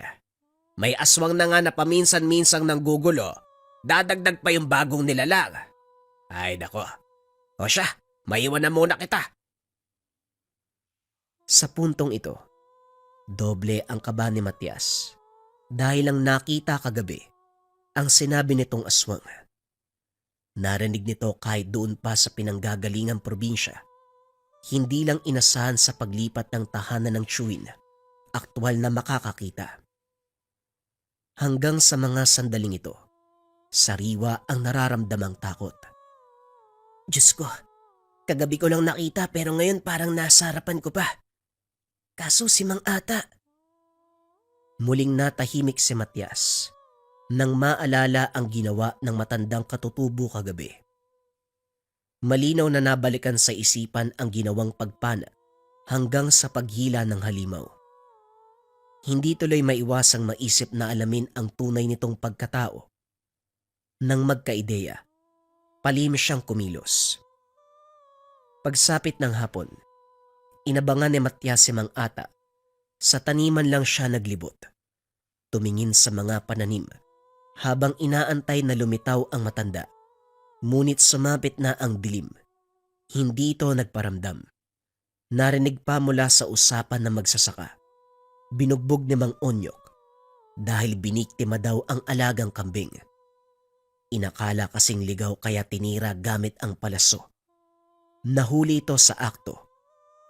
May aswang na nga na paminsan-minsang nanggugulo, dadagdag pa yung bagong nilalang. Ay nako, o siya, maiwan na muna kita. Sa puntong ito, doble ang kaba ni Matias dahil lang nakita kagabi ang sinabi nitong aswang. Narinig nito kahit doon pa sa pinanggagalingang probinsya. Hindi lang inasahan sa paglipat ng tahanan ng Chewin, aktwal na makakakita. Hanggang sa mga sandaling ito, sariwa ang nararamdamang takot. Diyos ko, kagabi ko lang nakita pero ngayon parang nasa harapan ko pa. Kaso si Mang Ata. Muling natahimik si Matias nang maalala ang ginawa ng matandang katutubo kagabi. Malinaw na nabalikan sa isipan ang ginawang pagpana hanggang sa paghila ng halimaw. Hindi tuloy maiwasang maisip na alamin ang tunay nitong pagkatao. Nang magkaideya, palihim siyang kumilos. Pagsapit ng hapon, inabangan ni Matias si Mang Ata. Sa taniman lang siya naglibot. Tumingin sa mga pananim habang inaantay na lumitaw ang matanda. Ngunit sumapit na ang dilim. Hindi ito nagparamdam. Narinig pa mula sa usapan ng magsasaka. Binugbog ni Mang Onyok dahil biniktima daw ang alagang kambing. Inakala kasing ligaw kaya tinira gamit ang palaso. Nahuli ito sa akto.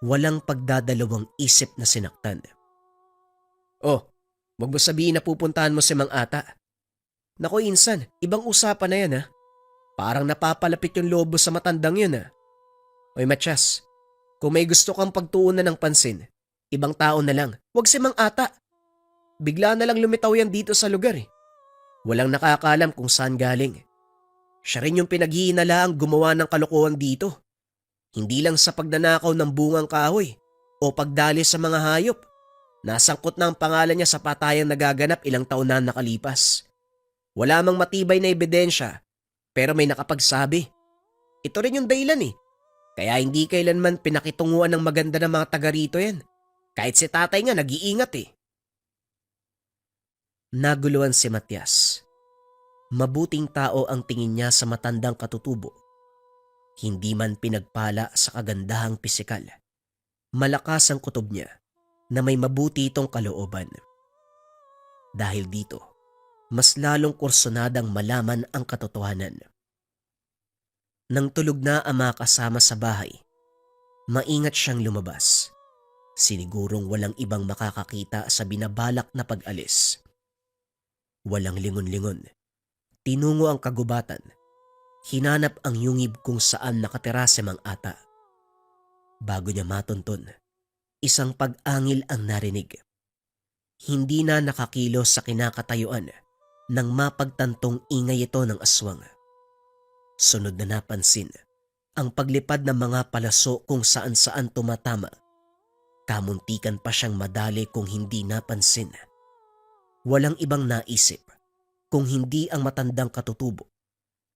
Walang pagdadalawang isip na sinaktan. Oh, wag mo sabihin na pupuntahan mo si Mang Ata. Nako insan, ibang usapan na yan ha. Parang napapalapit yung lobo sa matandang yun ha. Oy Matias, kung may gusto kang pagtuunan ng pansin, ibang tao na lang, wag si Mang Ata. Bigla na lang lumitaw yan dito sa lugar eh. Walang nakakaalam kung saan galing. Siya rin yung pinaghihinalaang gumawa ng kalokohan dito. Hindi lang sa pagnanakaw ng bungang kahoy o pagdali sa mga hayop. Nasangkot na ang pangalan niya sa patayang nagaganap ilang taon na nakalipas. Wala mang matibay na ebidensya pero may nakapagsabi. Ito rin yung dahilan eh. Kaya hindi kailanman pinakitunguan ng maganda ng mga taga rito yan. Kahit si tatay nga nag-iingat eh. Naguluhan si Matias. Mabuting tao ang tingin niya sa matandang katutubo. Hindi man pinagpala sa kagandahang pisikal. Malakas ang kutob niya na may mabuti itong kalooban. Dahil dito, mas lalong kursunadang malaman ang katotohanan. Nang tulog na ang mga kasama sa bahay, maingat siyang lumabas. Sinigurong walang ibang makakakita sa binabalak na pag-alis. Walang lingon-lingon. Tinungo ang kagubatan. Hinanap ang yungib kung saan nakatira si Mang Ata. Bago niya matunton, isang pag-angil ang narinig. Hindi na nakakilos sa kinakatayuan nang mapagtantong ingay ito ng aswang. Sunod na napansin ang paglipad ng mga palaso kung saan-saan tumatama. Kamuntikan pa siyang madali kung hindi napansin. Walang ibang naisip kung hindi ang matandang katutubo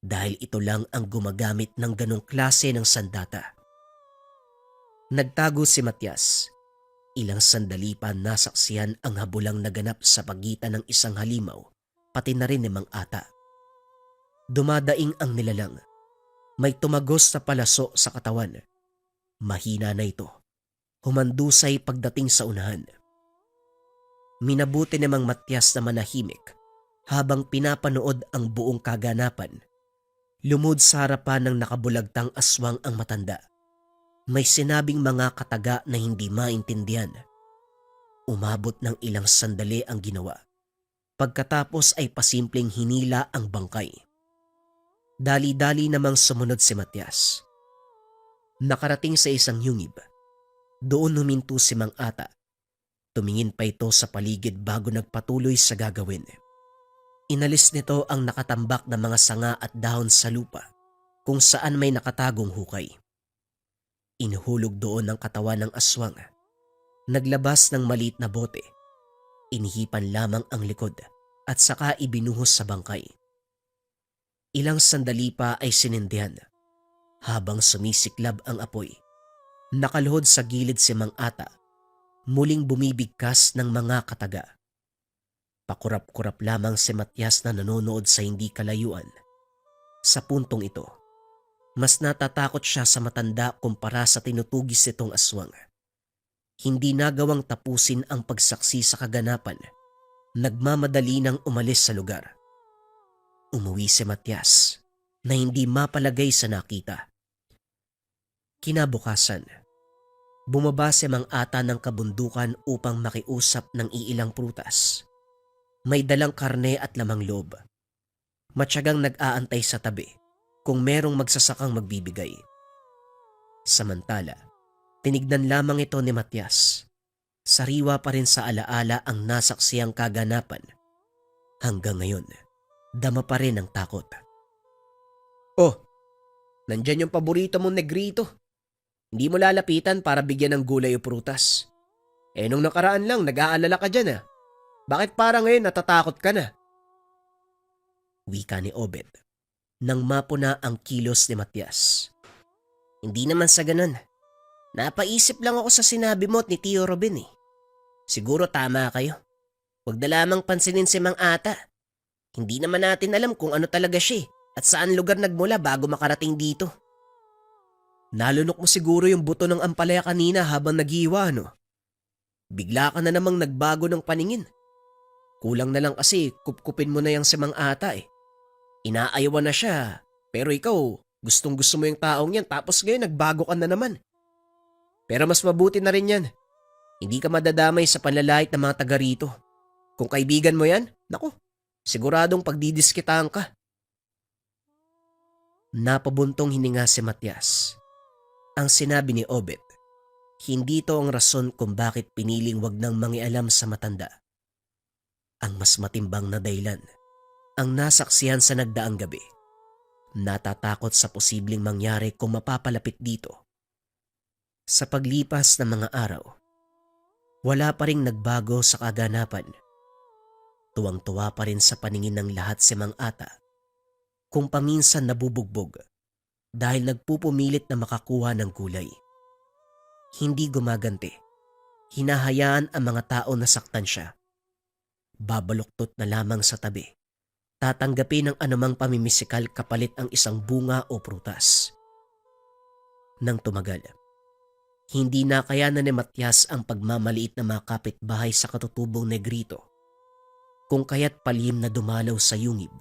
dahil ito lang ang gumagamit ng ganong klase ng sandata. Nagtago si Matias. Ilang sandali pa nasaksihan ang habulang naganap sa pagitan ng isang halimaw pati na rin ni Mang Ata. Dumadaing ang nilalang. May tumagos sa palaso sa katawan. Mahina na ito. Humandusay pagdating sa unahan. Minabuti ni Mang Matias na manahimik habang pinapanood ang buong kaganapan. Lumod sa harapan ng nakabulagtang aswang ang matanda. May sinabing mga kataga na hindi maintindihan. Umabot ng ilang sandali ang ginawa. Pagkatapos ay pasimpleng hinila ang bangkay. Dali-dali namang sumunod si Matias. Nakarating sa isang yungib. Doon huminto si Mang Ata. Tumingin pa ito sa paligid bago nagpatuloy sa gagawin. Inalis nito ang nakatambak na mga sanga at dahon sa lupa kung saan may nakatagong hukay. Inhulog doon ang katawan ng aswang. Naglabas ng maliit na bote. Inihipan lamang ang likod at saka ibinuhos sa bangkay. Ilang sandali pa ay sinindihan. Habang sumisiklab ang apoy, nakaluhod sa gilid si Mang Ata, muling bumibigkas ng mga kataga. Pakurap-kurap lamang si Matyas na nanonood sa hindi kalayuan. Sa puntong ito, mas natatakot siya sa matanda kumpara sa tinutugis nitong aswang. Hindi nagawang tapusin ang pagsaksi sa kaganapan. Nagmamadali nang umalis sa lugar. Umuwi si Matyas na hindi mapalagay sa nakita. Kinabukasan, bumaba si Mang Ata ng kabundukan upang makiusap ng iilang prutas. May dalang karne at lamang loob. Matyagang nag-aantay sa tabi kung merong magsasakang magbibigay. Samantala, tinignan lamang ito ni Matyas. Sariwa pa rin sa alaala ang nasaksiyang kaganapan. Hanggang ngayon, dama pa rin ang takot. Oh, nandyan yung paborito mong negrito. Hindi mo lalapitan para bigyan ng gulay o prutas. Nung nakaraan lang, nag-aalala ka dyan Bakit parang ngayon natatakot ka na? Wika ni Obed nang mapuna ang kilos ni Matyas. Hindi naman sa ganun. Napaisip lang ako sa sinabi mo at ni Tio Robin Siguro tama kayo. Huwag na lamang pansinin si Mang Ata. Hindi naman natin alam kung ano talaga siya at saan lugar nagmula bago makarating dito. Nalunok mo siguro yung buto ng ampalaya kanina habang naghiwa, no? Bigla ka na namang nagbago ng paningin. Kulang na lang kasi kupkupin mo na yung si Mang Ata Inaayawan na siya, pero ikaw gustong gusto mo yung taong yan tapos ngayon nagbago ka na naman. Pero mas mabuti na rin yan. Hindi ka madadamay sa panlalait ng mga taga rito. Kung kaibigan mo yan, naku, siguradong pagdidiskitahan ka. Napabuntong hininga si Matyas. Ang sinabi ni Obed, hindi ito ang rason kung bakit piniling wag nang mangialam sa matanda. Ang mas matimbang na dahilan, ang nasaksihan sa nagdaang gabi. Natatakot sa posibleng mangyari kung mapapalapit dito. Sa paglipas ng mga araw, wala pa ring nagbago sa kaganapan. Tuwang-tuwa pa rin sa paningin ng lahat si Mang Ata. Kung paminsan nabubugbog dahil nagpupumilit na makakuha ng gulay. Hindi gumaganti. Hinahayaan ang mga tao na saktan siya. Babaluktot na lamang sa tabi. Tatanggapin ng anumang pamimisikal kapalit ang isang bunga o prutas. Nang tumagal, hindi na kaya na ni Matyas ang pagmamaliit na mga kapitbahay sa katutubong negrito. Kung kaya't palihim na dumalaw sa yungib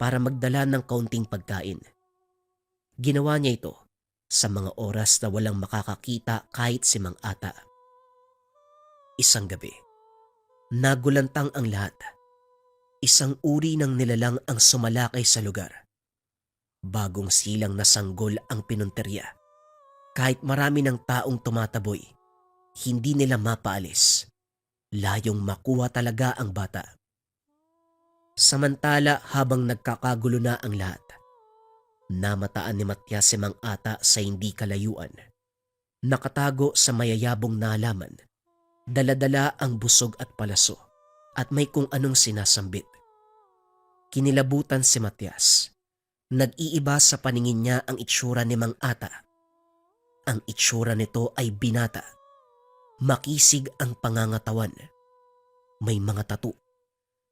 para magdala ng kaunting pagkain. Ginawa niya ito sa mga oras na walang makakakita kahit si Mang Ata. Isang gabi, nagulantang ang lahat. Isang uri ng nilalang ang sumalakay sa lugar. Bagong silang na sanggol ang pinunterya. Kahit marami ng taong tumataboy, hindi nila mapaalis. Layong makuha talaga ang bata. Samantala habang nagkakagulo na ang lahat, namataan ni Matyas si Mang Ata sa hindi kalayuan. Nakatago sa mayayabong na halaman. Daladala ang busog at palaso at may kung anong sinasambit. Kinilabutan si Matyas. Nag-iiba sa paningin niya ang itsura ni Mang Ata. Ang itsura nito ay binata. Makisig ang pangangatawan. May mga tattoo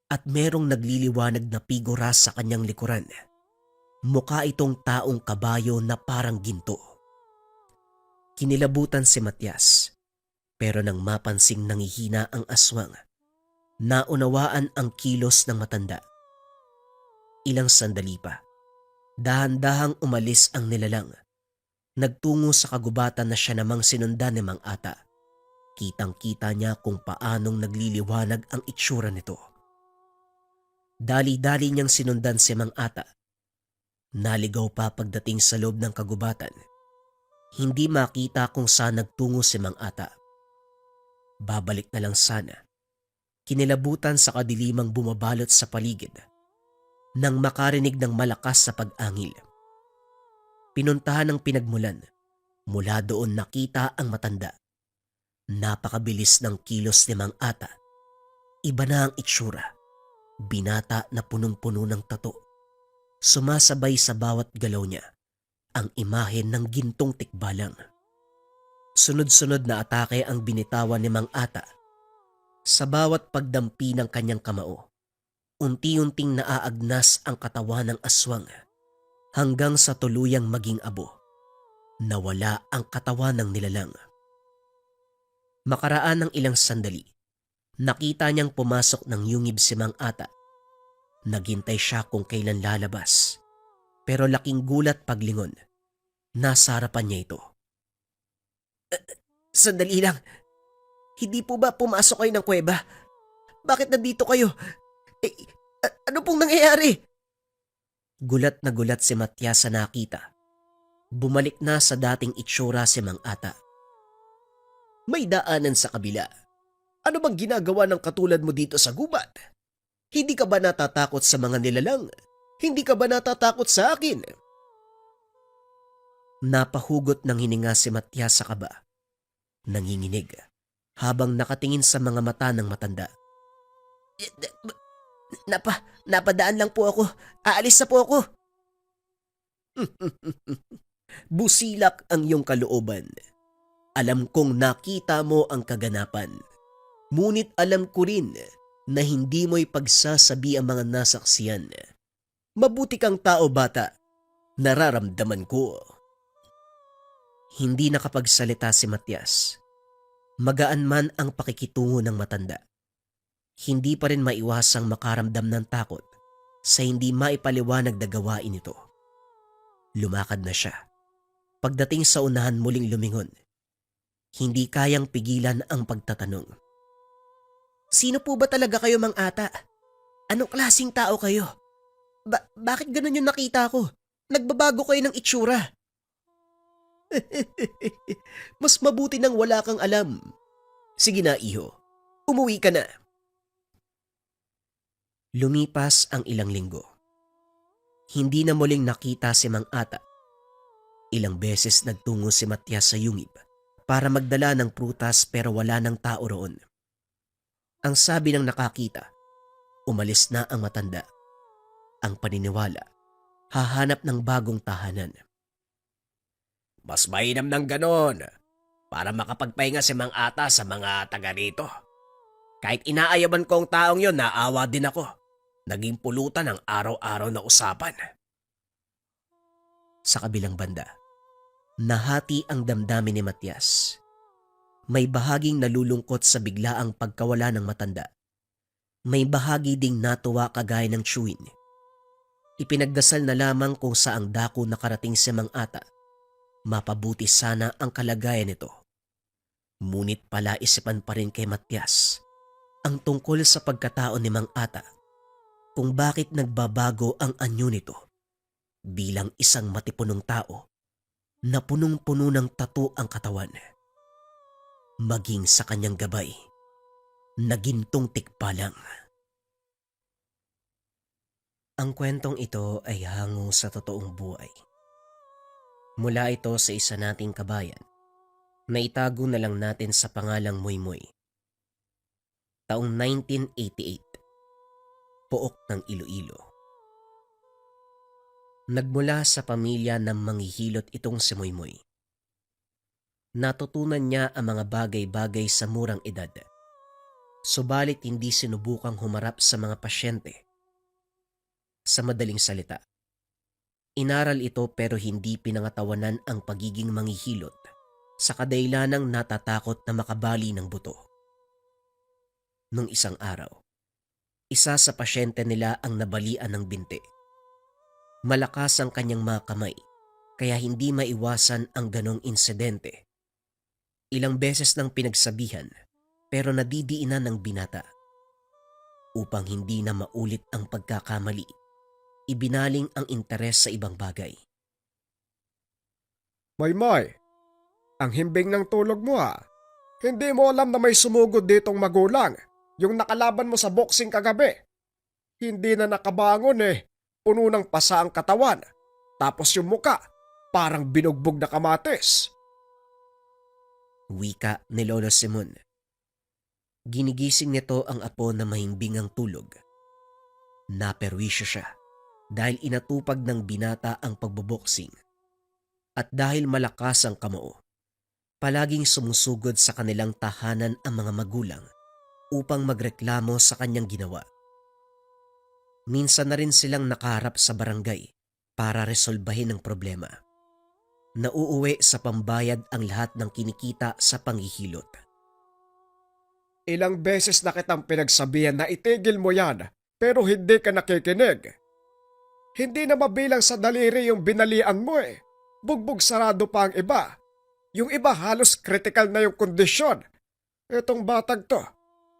at merong nagliliwanag na figura sa kanyang likuran. Mukha itong taong kabayo na parang ginto. Kinilabutan si Matyas, pero nang mapansing nangihina ang aswang, naunawaan ang kilos ng matanda. Ilang sandali pa, dahan-dahang umalis ang nilalang. Nagtungo sa kagubatan na siya namang sinundan ni Mang Ata. Kitang-kita niya kung paanong nagliliwanag ang itsura nito. Dali-dali niyang sinundan si Mang Ata. Naligaw pa pagdating sa loob ng kagubatan. Hindi makita kung saan nagtungo si Mang Ata. Babalik na lang sana. Kinilabutan sa kadilimang bumabalot sa paligid nang makarinig ng malakas sa pag-angil. Pinuntahan ng pinagmulan. Mula doon nakita ang matanda. Napakabilis ng kilos ni Mang Ata. Iba na ang itsura. Binata na punong-puno ng tato. Sumasabay sa bawat galaw niya ang imahe ng gintong tikbalang. Sunod-sunod na atake ang binitawan ni Mang Ata. Sa bawat pagdampi ng kanyang kamao, unti-unting naaagnas ang katawan ng aswang hanggang sa tuluyang maging abo. Nawala ang katawan ng nilalang. Makaraan ng ilang sandali, nakita niyang pumasok ng yungib si Mang Ata. Naghintay siya kung kailan lalabas. Pero laking gulat paglingon. Nasa harapan niya ito. Sandali lang. Hindi po ba pumasok kayo ng kuweba? Bakit nandito kayo? Ano pong nangyayari? Gulat na gulat si Matias sa nakita. Bumalik na sa dating itsura si Mang Ata. May daanan sa kabila. Ano bang ginagawa ng katulad mo dito sa gubat? Hindi ka ba natatakot sa mga nilalang? Hindi ka ba natatakot sa akin? Napahugot ng hininga si Matias sa kaba. Nanginginig habang nakatingin sa mga mata ng matanda. Napadaan lang po ako. Aalis na po ako. Busilak ang iyong kalooban. Alam kong nakita mo ang kaganapan. Ngunit alam ko rin na hindi mo'y pagsasabi ang mga nasaksiyan. Mabuti kang tao, bata. Nararamdaman ko. Hindi nakapagsalita si Matias. Magaan man ang pakikitungo ng matanda. Hindi pa rin maiwasang makaramdam ng takot sa hindi maipaliwanag na gawain ito. Lumakad na siya. Pagdating sa unahan muling lumingon. Hindi kayang pigilan ang pagtatanong. Sino po ba talaga kayo, Mang Ata? Anong klaseng tao kayo? Bakit ganun yung nakita ko? Nagbabago kayo ng itsura. Mas mabuti nang wala kang alam. Sige na, iho. Umuwi ka na. Lumipas ang ilang linggo. Hindi na muling nakita si Mang Ata. Ilang beses nagtungo si Matias sa yungib para magdala ng prutas pero wala ng tao roon. Ang sabi ng nakakita, umalis na ang matanda. Ang paniniwala, hahanap ng bagong tahanan. Mas mainam ng ganon para makapagpahinga si Mang Ata sa mga taga rito. Kahit inaayaban ko ang taong yon, naawa din ako. Naging pulutan ang araw-araw na usapan. Sa kabilang banda, nahati ang damdamin ni Matias. May bahaging nalulungkot sa biglaang pagkawala ng matanda. May bahagi ding natuwa kagaya ng Chewin. Ipinagdasal na lamang kung saang dako nakarating si Mang Ata. Mapabuti sana ang kalagayan nito. Ngunit palaisipan pa rin kay Matias ang tungkol sa pagkatao ni Mang Ata, kung bakit nagbabago ang anyo nito bilang isang matipunong tao na punong-puno ng tattoo ang katawan. Maging sa kanyang gabay, nagintong tikbalang. Ang kwentong ito ay hango sa totoong buhay. Mula ito sa isa nating kabayan na itago na lang natin sa pangalang Moymoy. Taong 1988, Pook ng Iloilo. Nagmula sa pamilya ng manghihilot itong si Moymoy. Natutunan niya ang mga bagay-bagay sa murang edad. Subalit hindi sinubukang humarap sa mga pasyente. Sa madaling salita, inaral ito pero hindi pinangatawanan ang pagiging manghihilot sa kadailanang natatakot na makabali ng buto. Nung isang araw, isa sa pasyente nila ang nabalian ng binti. Malakas ang kanyang mga kamay kaya hindi maiwasan ang ganong insidente. Ilang beses nang pinagsabihan pero nadidiinan ng binata. Upang hindi na maulit ang pagkakamali, ibinaling ang interes sa ibang bagay. Moy, ang himbing ng tulog mo ha. Hindi mo alam na may sumugod ditong magulang, yung nakalaban mo sa boxing kagabi. Hindi na nakabangon eh. puno ng pasa ang katawan, tapos yung muka, parang binugbog na kamatis. Wika ni Lolo Simon. Ginigising nito ang apo na mahimbing ang tulog. Naperwisyo siya dahil inatupag ng binata ang pagboboksing. At dahil malakas ang kamao, palaging sumusugod sa kanilang tahanan ang mga magulang upang magreklamo sa kanyang ginawa. Minsan na rin silang nakaharap sa barangay para resolbahin ang problema. Nauuwi sa pambayad ang lahat ng kinikita sa panghihilot. Ilang beses na kitang pinagsabihan na itigil mo yan, pero hindi ka nakikinig. Hindi na mabilang sa daliri yung binalian mo eh. Bugbog sarado pa ang iba. Yung iba halos critical na yung kondisyon. Itong batag to,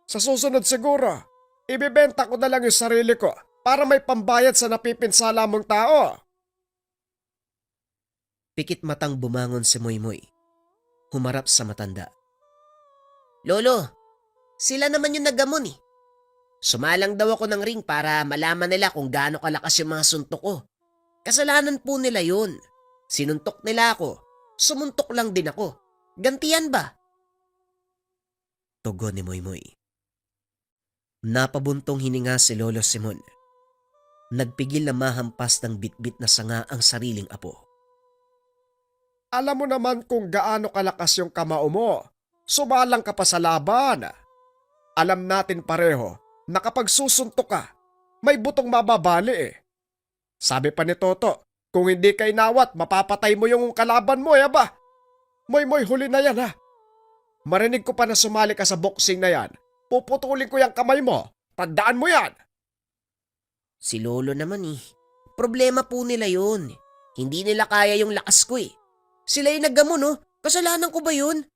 sa susunod siguro, ibibenta ko na lang yung sarili ko para may pambayad sa napipinsala mong tao. Pikit matang bumangon si Moymoy. Humarap sa matanda. Lolo, sila naman yung naggamon eh. Sumalang daw ako ng ring para malaman nila kung gaano kalakas yung mga suntok ko. Kasalanan po nila yun. Sinuntok nila ako. Sumuntok lang din ako. Gantiyan ba? Tugon ni Moymoy. Napabuntong hininga si Lolo Simon. Nagpigil na mahampas ng bitbit na sanga ang sariling apo. Alam mo naman kung gaano kalakas yung kamao mo. Sumalang ka pa sa laban. Alam natin pareho na kapag susuntok ka, may butong mababali eh. Sabi pa ni Toto, kung hindi ka inawat, mapapatay mo yung kalaban mo, ba? Moy, huli na yan ha. Marinig ko pa na sumali ka sa boxing na yan. Puputulin ko yung kamay mo. Tandaan mo yan. Si Lolo naman eh. Problema po nila yun. Hindi nila kaya yung lakas ko eh. Sila yung naggamon oh. Kasalanan ko ba yun?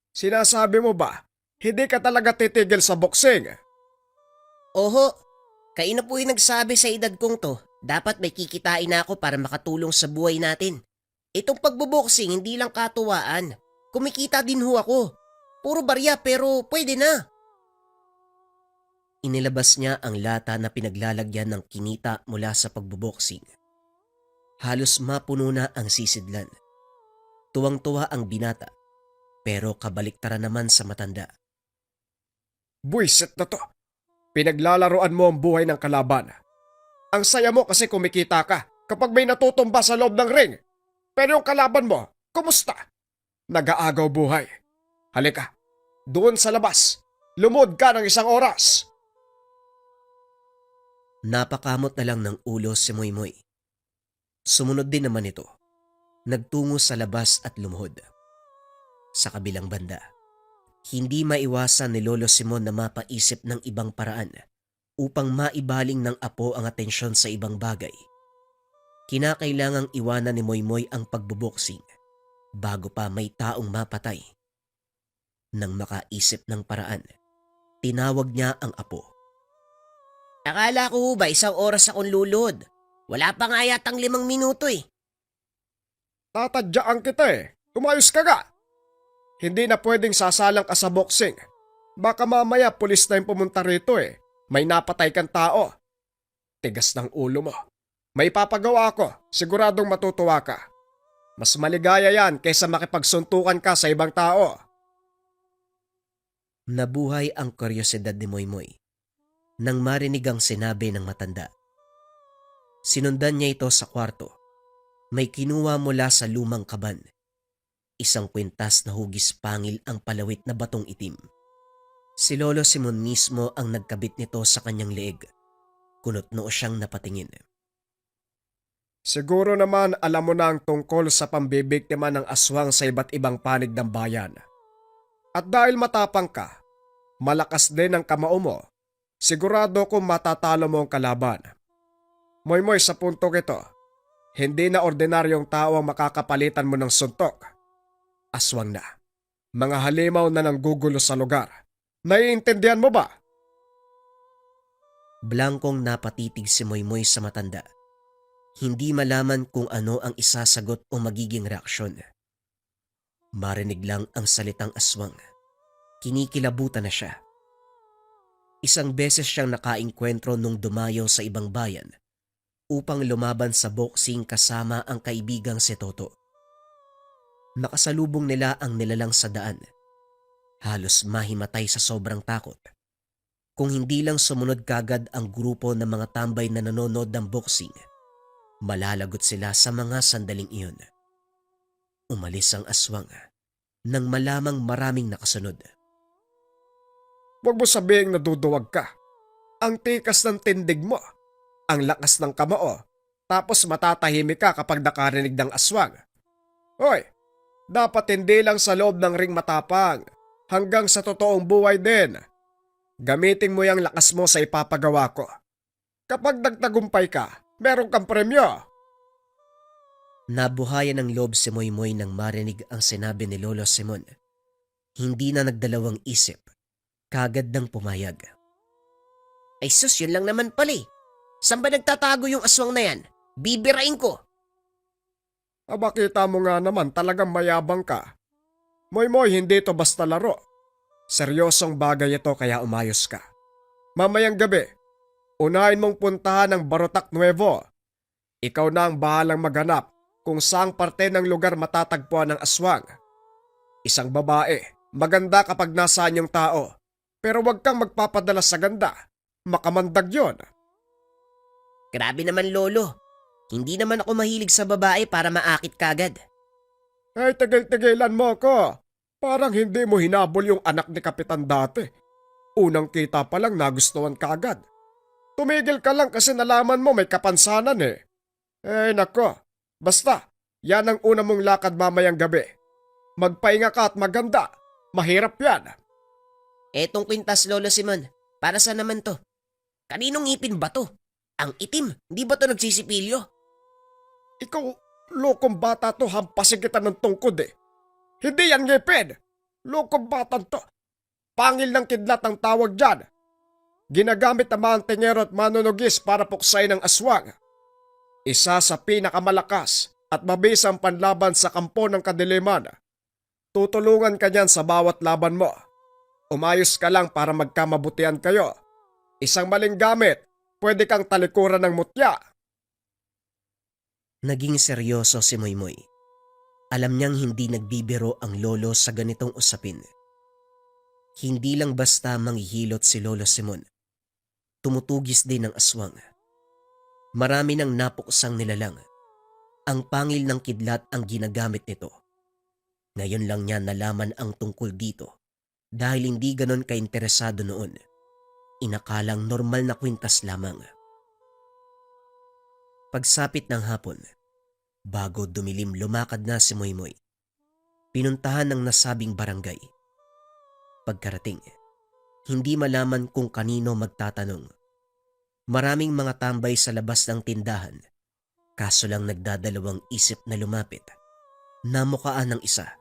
Sinasabi mo ba, hindi ka talaga titigil sa boxing? Oho, kayo na po yung nagsabi sa edad kong to. Dapat may kikitain na ako para makatulong sa buhay natin. Itong pagboboxing hindi lang katuwaan. Kumikita din ho ako. Puro barya pero pwede na. Inilabas niya ang lata na pinaglalagyan ng kinita mula sa pagboboksing. Halos mapuno na ang sisidlan. Tuwang-tuwa ang binata, pero kabaliktaran naman sa matanda. Buisit na to. Pinaglalaroan mo ang buhay ng kalaban. Ang saya mo kasi kumikita ka kapag may natutumba sa loob ng ring. Pero yung kalaban mo, kumusta? Nag-aagaw buhay. Halika, doon sa labas. Lumod ka ng 1 oras. Napakamot na lang ng ulo si Moymoy. Sumunod din naman ito. Nagtungo sa labas at lumuhod. Sa kabilang banda, hindi maiwasan ni Lolo Simon na mapaisip ng ibang paraan upang maibaling ng apo ang atensyon sa ibang bagay. Kinakailangang iwanan ni Moymoy ang pagboboksing bago pa may taong mapatay. Nang makaisip ng paraan, tinawag niya ang apo. Akala ko ba 1 oras akong lulod? Wala pa nga yatang 5 minuto eh. Tatadyaan kita eh. Umayos ka ga. Hindi na pwedeng sasalang ka sa boxing. Baka mamaya pulis na yung pumunta rito eh. May napatay kang tao. Tigas ng ulo mo. May papagawa ako. Siguradong matutuwa ka. Mas maligaya yan kaysa makipagsuntukan ka sa ibang tao. Nabuhay ang kuryosidad ni Moymoy nang marinig ang sinabi ng matanda. Sinundan niya ito sa kwarto. May kinuha mula sa lumang kaban. Isang kwintas na hugis pangil ang palawit na batong itim. Si Lolo Simon mismo ang nagkabit nito sa kanyang leeg. Kunot-noo siyang napatingin. Siguro naman alam mo na ang tungkol sa pambibiktima ng aswang sa iba't ibang panig ng bayan. At dahil matapang ka, malakas din ang kamao mo, sigurado kong matatalo mo ang kalaban. Moymoy, sa puntong ito, hindi na ordinaryong tao ang makakapalitan mo ng suntok. Aswang na. Mga halimaw na nanggugulo sa lugar. Naiintindihan mo ba? Blankong napatitig si Moymoy sa matanda. Hindi malaman kung ano ang isasagot o magiging reaksyon. Marinig lang ang salitang aswang. Kinikilabutan na siya. Isang beses siyang nakainkwentro nung dumayo sa ibang bayan upang lumaban sa boxing kasama ang kaibigang si Toto. Nakasalubong nila ang nilalang sa daan. Halos mahimatay sa sobrang takot. Kung hindi lang sumunod kagad ang grupo ng mga tambay na nanonood ng boxing, malalagot sila sa mga sandaling iyon. Umalis ang aswang nang malamang maraming nakasunod. Huwag mo sabihing naduduwag ka. Ang tikas ng tindig mo, ang lakas ng kamao, tapos matatahimik ka kapag nakarinig ng aswang. Hoy, dapat hindi lang sa loob ng ring matapang, hanggang sa totoong buhay din. Gamitin mo yung lakas mo sa ipapagawa ko. Kapag nagtagumpay ka, meron kang premyo. Nabuhayan ng loob si Moymoy nang marinig ang sinabi ni Lolo Simon. Hindi na nagdalawang isip, kagad nang pumayag. Ay sus, yun lang naman pala eh. Saan ba nagtatago yung aswang na yan? Bibirain ko. Aba kita mo nga naman talagang mayabang ka. Moy, hindi ito basta laro. Seryosong bagay ito kaya umayos ka. Mamayang gabi, unahin mong puntahan ang Barotac Nuevo. Ikaw na ang bahalang maghanap kung saang parte ng lugar matatagpuan ng aswang. Isang babae, maganda kapag nasaan yung tao. Pero wag kang magpapadala sa ganda. Makamandag yon. Grabe naman lolo. Hindi naman ako mahilig sa babae para maakit kagad. Ay, tigil-tigilan mo ko. Parang hindi mo hinabol yung anak ni Kapitan dati. Unang kita pa lang nagustuhan ka agad. Tumigil ka lang kasi nalaman mo may kapansanan eh. Eh nako, basta, yan ang una mong lakad mamayang gabi. Magpahinga ka at maganda. Mahirap yan. Etong kwintas lolo Simon, para saan naman to? Kaninong ngipin ba to? Ang itim, di ba to nagsisipilyo? Ikaw, lokong bata to, hampasin kita ng tungkod eh. Hindi yan ngipin. Lokong bata to. Pangil ng kidlat ang tawag dyan. Ginagamit ng mga tingero at manunugis para puksay ng aswang. Isa sa pinakamalakas at mabisang panlaban sa kampo ng kadiliman. Tutulungan ka niyan sa bawat laban mo. Umayos ka lang para magkamabutihan kayo. Isang maling gamit, pwede kang talikuran ng mutya. Naging seryoso si Moymoy. Alam niyang hindi nagbibiro ang lolo sa ganitong usapin. Hindi lang basta manghihilot si Lolo Simon. Tumutugis din ang aswang. Marami nang napuksang nilalang. Ang pangil ng kidlat ang ginagamit nito. Ngayon lang niya nalaman ang tungkol dito dahil hindi ganon kainteresado noon. Inakalang normal na kwintas lamang. Pagsapit ng hapon, bago dumilim lumakad na si Moymoy. Pinuntahan ng nasabing barangay. Pagkarating, hindi malaman kung kanino magtatanong. Maraming mga tambay sa labas ng tindahan, kaso lang nagdadalawang isip na lumapit. Namukaan ng isa.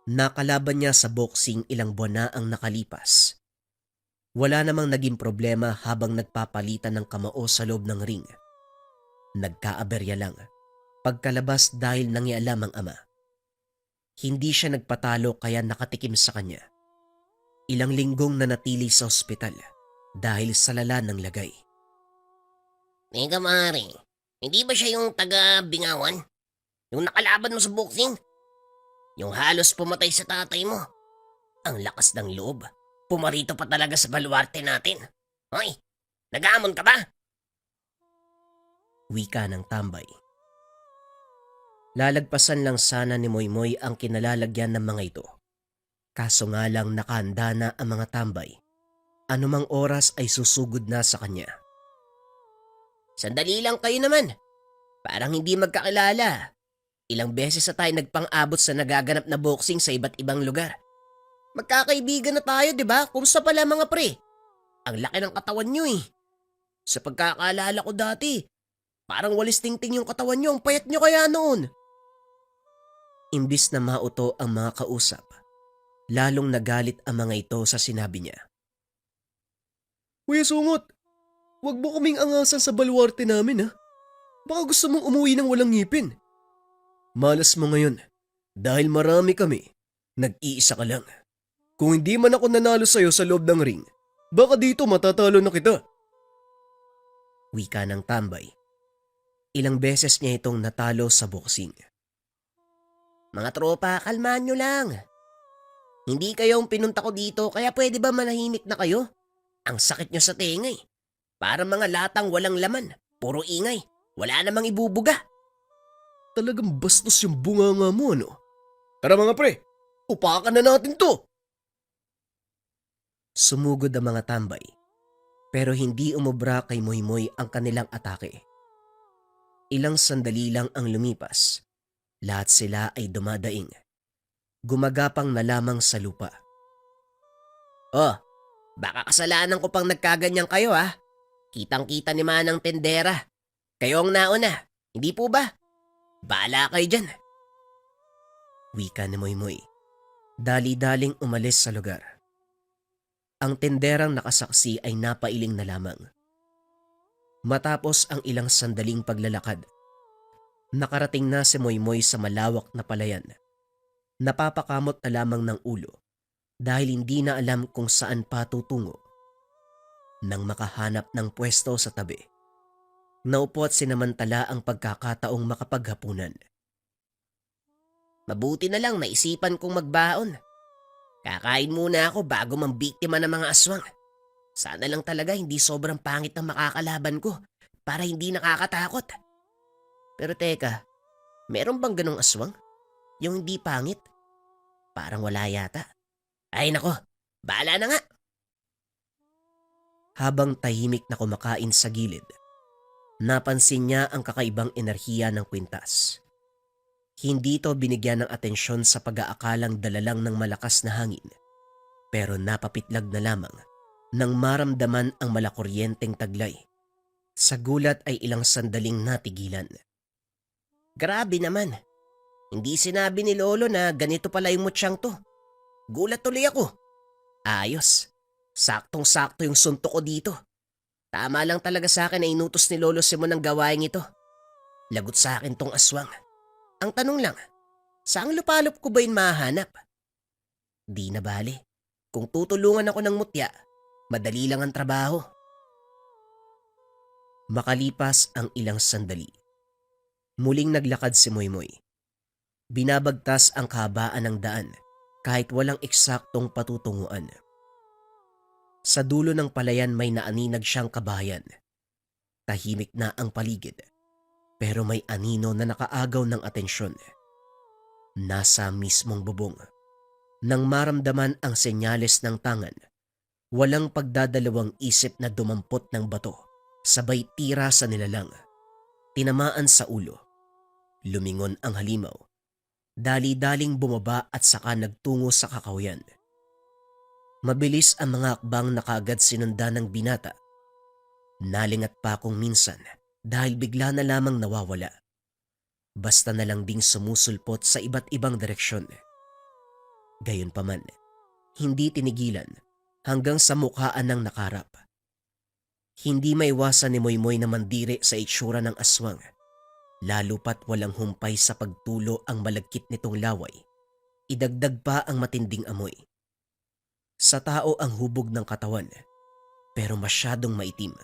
Nakalaban niya sa boxing ilang buwan na ang nakalipas. Wala namang naging problema habang nagpapalitan ng kamao sa loob ng ring. Nagkaaberya lang pagkalabas dahil nangialam ang ama. Hindi siya nagpatalo kaya nakatikim sa kanya. Ilang linggong nanatili sa ospital dahil sa lala ng lagay. Teka maaari, hindi ba siya yung taga-Bingawan? Yung nakalaban mo sa boxing? Yung halos pumatay sa tatay mo? Ang lakas ng loob. Pumarito pa talaga sa baluarte natin. Hoy, nag-aamon ka ba? Wika ng tambay. Lalagpasan lang sana ni Moymoy ang kinalalagyan ng mga ito. Kaso nga lang nakahanda na ang mga tambay. Anumang oras ay susugod na sa kanya. Sandali lang kayo naman. Parang hindi magkakilala. Ilang beses na tayo nagpang-abot sa nagaganap na boxing sa iba't ibang lugar. Magkakaibigan na tayo, di ba? Kumusta pala mga pre? Ang laki ng katawan nyo eh. Sa pagkakaalala ko dati, parang walis tingting yung katawan nyo. Ang payat nyo kaya noon. Imbis na mauto ang mga kausap, lalong nagalit ang mga ito sa sinabi niya. Kuya Sungot, wag mo kaming angasan sa baluarte namin ha. Baka gusto mong umuwi ng walang ngipin. Malas mo ngayon dahil marami kami. Nag-iisa ka lang. Kung hindi man ako nanalo sa'yo sa loob ng ring, baka dito matatalo na kita. Wika ng tambay. Ilang beses niya itong natalo sa boxing. Mga tropa, kalmahan nyo lang. Hindi kayo ang pinunta ko dito kaya pwede ba manahimik na kayo? Ang sakit nyo sa tenga eh. Para mga latang walang laman. Puro ingay. Wala namang ibubuga. Talagang bastos yung bunganga mo, ano? Tara mga pre, upakan na natin to! Sumugod ang mga tambay, pero hindi umubra kay Moymoy ang kanilang atake. Ilang sandali lang ang lumipas. Lahat sila ay dumadaing. Gumagapang na lamang sa lupa. Oh, baka kasalanan ko pang nagkaganyan kayo ha. Kitang-kita ni Manang Tendera. Kayo ang nauna, hindi po ba? Bahala kayo dyan. Wika ni Moymoy. Dali-daling umalis sa lugar. Ang tenderang nakasaksi ay napailing na lamang. Matapos ang ilang sandaling paglalakad, nakarating na si Moymoy sa malawak na palayan. Napapakamot na lamang ng ulo dahil hindi na alam kung saan pa tutungo. Nang makahanap ng pwesto sa tabi, naupo at sinamantala ang pagkakataong makapaghapunan. Mabuti na lang naisipan kong magbaon. Kakain muna ako bago mambiktima ng mga aswang. Sana lang talaga hindi sobrang pangit ang makakalaban ko para hindi nakakatakot. Pero teka, meron bang ganong aswang? Yung hindi pangit? Parang wala yata. Ay nako, bahala na nga. Habang tahimik na kumakain sa gilid, napansin niya ang kakaibang enerhiya ng kwintas. Hindi ito binigyan ng atensyon sa pag-aakalang dalalang ng malakas na hangin, pero napapitlag na lamang nang maramdaman ang malakuryenteng taglay. Sa gulat ay ilang sandaling natigilan. Grabe naman. Hindi sinabi ni Lolo na ganito pala yung mutsyang to. Gulat tuloy ako. Ayos. Saktong-sakto yung suntok ko dito. Tama lang talaga sa akin na inutos ni Lolo Simon ang gawain ito. Lagot sa akin tong aswang. Ang tanong lang, saang lupalop ko ba yun mahanap? Di na bale. Kung tutulungan ako ng mutya, madali lang ang trabaho. Makalipas ang ilang sandali, muling naglakad si Moymoy. Binabagtas ang kahabaan ng daan kahit walang eksaktong patutunguan. Sa dulo ng palayan may naaninag siyang kabayan. Tahimik na ang paligid, pero may anino na nakaagaw ng atensyon. Nasa mismong bubong. Nang maramdaman ang senyales ng tangan, walang pagdadalawang isip na dumampot ng bato, sabay tira sa nilalang. Tinamaan sa ulo. Lumingon ang halimaw. Dali-daling bumaba at saka nagtungo sa kakahuyan. Mabilis ang mga akbang na kaagad sinundan ng binata. Nalingat pa akong minsan dahil bigla na lamang nawawala. Basta na lang ding sumusulpot sa iba't ibang direksyon. Gayunpaman, hindi tinigilan hanggang sa mukhaan ng nakarap. Hindi maiwasan ni Moymoy na mandiri sa itsura ng aswang. Lalo pat walang humpay sa pagtulo ang malagkit nitong laway. Idagdag pa ang matinding amoy. Sa tao ang hubog ng katawan, pero masyadong maitim.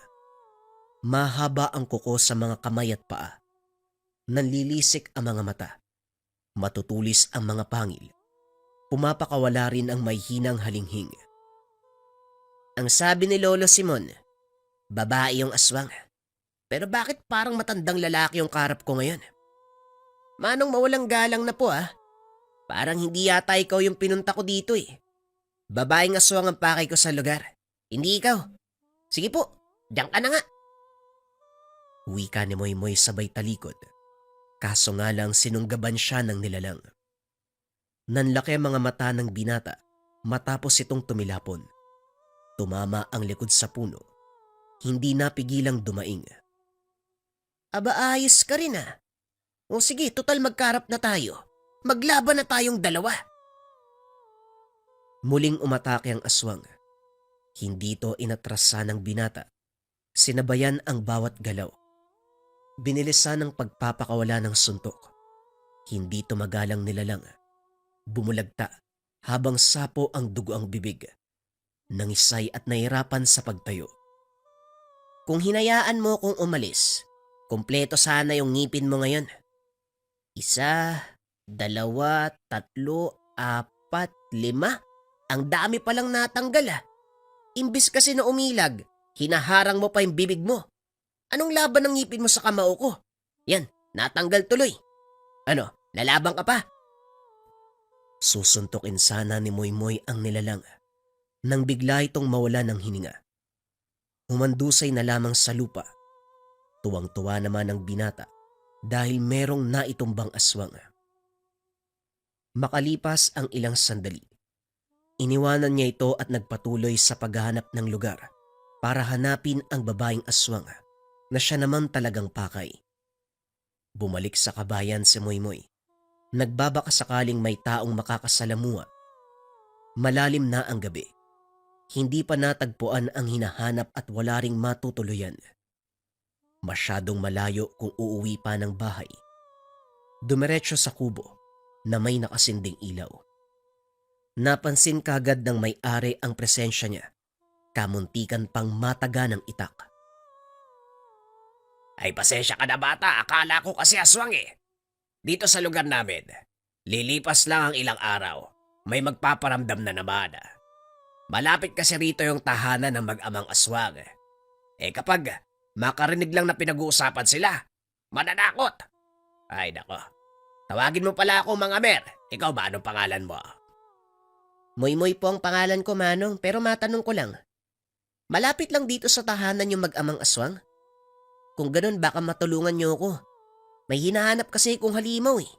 Mahaba ang kuko sa mga kamay at paa. Nanlilisik ang mga mata. Matutulis ang mga pangil. Pumapakawala rin ang may hinang halinghing. Ang sabi ni Lolo Simon, babae yung aswang. Pero bakit parang matandang lalaki yung karap ko ngayon? Manong mawalang galang na po ah. Parang hindi yata ikaw yung pinunta ko dito eh. Babaeng aswang ang pakay ko sa lugar. Hindi ikaw. Sige po, diyan ka na nga. Wika ni Moymoy sabay talikod. Kaso nga lang sinunggaban siya ng nilalang. Nanlaki ang mga mata ng binata matapos itong tumilapon. Tumama ang likod sa puno. Hindi napigilang dumaing. Aba ayos ka rin ah. O sige, total magkarap na tayo. Maglaban na tayong dalawa. Muling umatake ang aswang. Hindi ito inatrasa ng binata. Sinabayan ang bawat galaw. Binilisan ang pagpapakawala ng suntok. Hindi tumagalang nilalang. Bumulagta habang sapo ang dugo ang bibig. Nangisay at nahirapan sa pagtayo. Kung hinayaan mo kong umalis, Kompleto sana yung ngipin mo ngayon. 1, 2, 3, 4, 5. Ang dami palang natanggal ah. Imbis kasi na umilag, hinaharang mo pa yung bibig mo. Anong laban ng ngipin mo sa kamao ko? Yan, natanggal tuloy. Ano, lalaban ka pa? Susuntukin sana ni Moymoy ang nilalang nang bigla itong mawala ng hininga. Humandusay na lamang sa lupa. Tuwang-tuwa naman ang binata dahil merong naitumbang aswang. Makalipas ang ilang sandali, iniwanan niya ito at nagpatuloy sa paghahanap ng lugar para hanapin ang babaeng aswang na siya naman talagang pakay. Bumalik sa kabayan si Moymoy. Nagbabaka sakaling may taong makakasalamuha. Malalim na ang gabi. Hindi pa natagpuan ang hinahanap at wala ring matutuluyan. Masyadong malayo kung uuwi pa ng bahay. Dumiretso sa kubo na may nakasinding ilaw. Napansin kagad ng may-ari ang presensya niya. Kamuntikan pang mataga ng itak. Ay pasensya ka na bata, akala ko kasi aswang eh. Dito sa lugar namin, lilipas lang ang ilang araw. May magpaparamdam na naman. Malapit kasi rito yung tahanan ng mag-amang aswang. Kapag makarinig lang na pinag-uusapan sila, mananakot. Ay nako, tawagin mo pala ako Mang Amer. Ikaw ba, anong pangalan mo? Moymoy po ang pangalan ko, Manong, pero matanong ko lang. Malapit lang dito sa tahanan yung mag-amang aswang? Kung ganun, baka matulungan niyo ako. May hinahanap kasi kong halimaw eh.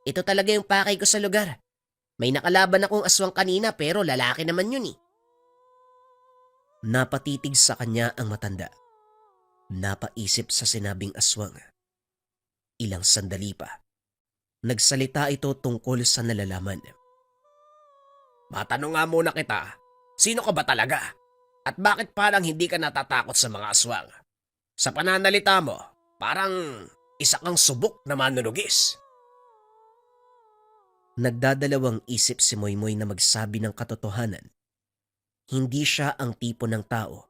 Ito talaga yung pakay ko sa lugar. May nakalaban akong aswang kanina pero lalaki naman yun eh. Napatitig sa kanya ang matanda. Napaisip sa sinabing aswang. Ilang sandali pa. Nagsalita ito tungkol sa nalalaman. Matanong nga muna kita, sino ka ba talaga? At bakit parang hindi ka natatakot sa mga aswang? Sa pananalita mo, parang isa kang subok na manunugis. Nagdadalawang isip si Moymoy na magsabi ng katotohanan. Hindi siya ang tipo ng tao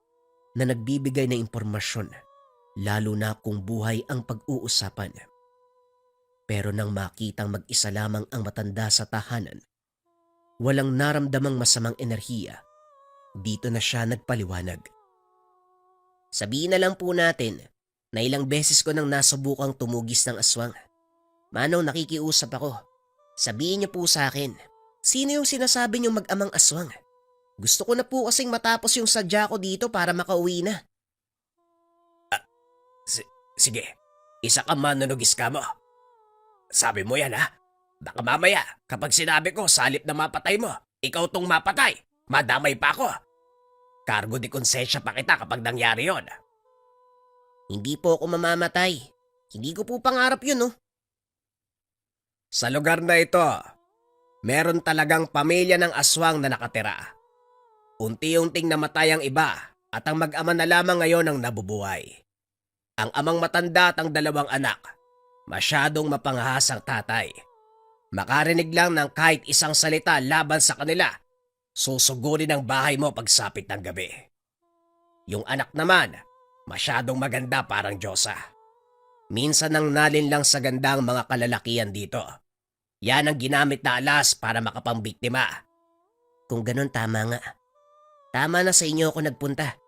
na nagbibigay ng impormasyon, lalo na kung buhay ang pag-uusapan. Pero nang makitang mag-isa lamang ang matanda sa tahanan, walang naramdamang masamang enerhiya, dito na siya nagpaliwanag. Sabihin na lang po natin na ilang beses ko nang nasubukang tumugis ng aswang. Manong, nakikiusap ako. Sabihin niyo po sa akin, sino yung sinasabi niyong mag-amang aswang? Gusto ko na po kasing matapos yung sadya ko dito para makauwi na. Sige, isa kang manunugis ka mo. Sabi mo yan ha? Baka mamaya, kapag sinabi ko salip na mapatay mo, ikaw tong mapatay, madamay pa ako. Cargo de konsensya pa kita kapag nangyari yon. Hindi po ako mamamatay. Hindi ko po pangarap yun, oh. Sa lugar na ito, meron talagang pamilya ng aswang na nakatira. Unti-unting namatay ang iba at ang mag-ama na lamang ngayon ang nabubuhay. Ang amang matanda at ang 2 anak, masyadong mapanghas ang tatay. Makarinig lang ng kahit isang salita laban sa kanila, susugurin ang bahay mo pagsapit ng gabi. Yung anak naman, masyadong maganda parang Diyosa. Minsan nang nalin lang sa gandang mga kalalakian dito. Yan ang ginamit na alas para makapambiktima. Kung ganun, tama nga. Tama na sa inyo ako nagpunta.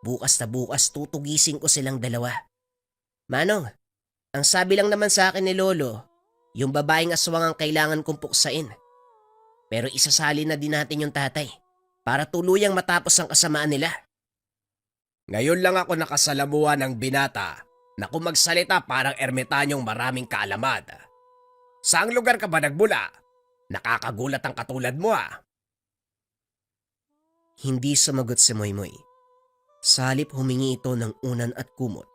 Bukas na bukas tutugisin ko silang 2. Manong, ang sabi lang naman sa akin ni Lolo, yung babaeng aswang ang kailangan kong puksain. Pero isasali na din natin yung tatay para tuluyang matapos ang kasamaan nila. Ngayon lang ako nakasalamuha ng binata na kung magsalita parang ermitanyong maraming kaalaman. Saang lugar ka ba nagmula? Nakakagulat ang katulad mo ah. Hindi sumagot si Moymoy. Sa halip humingi ito ng unan at kumot.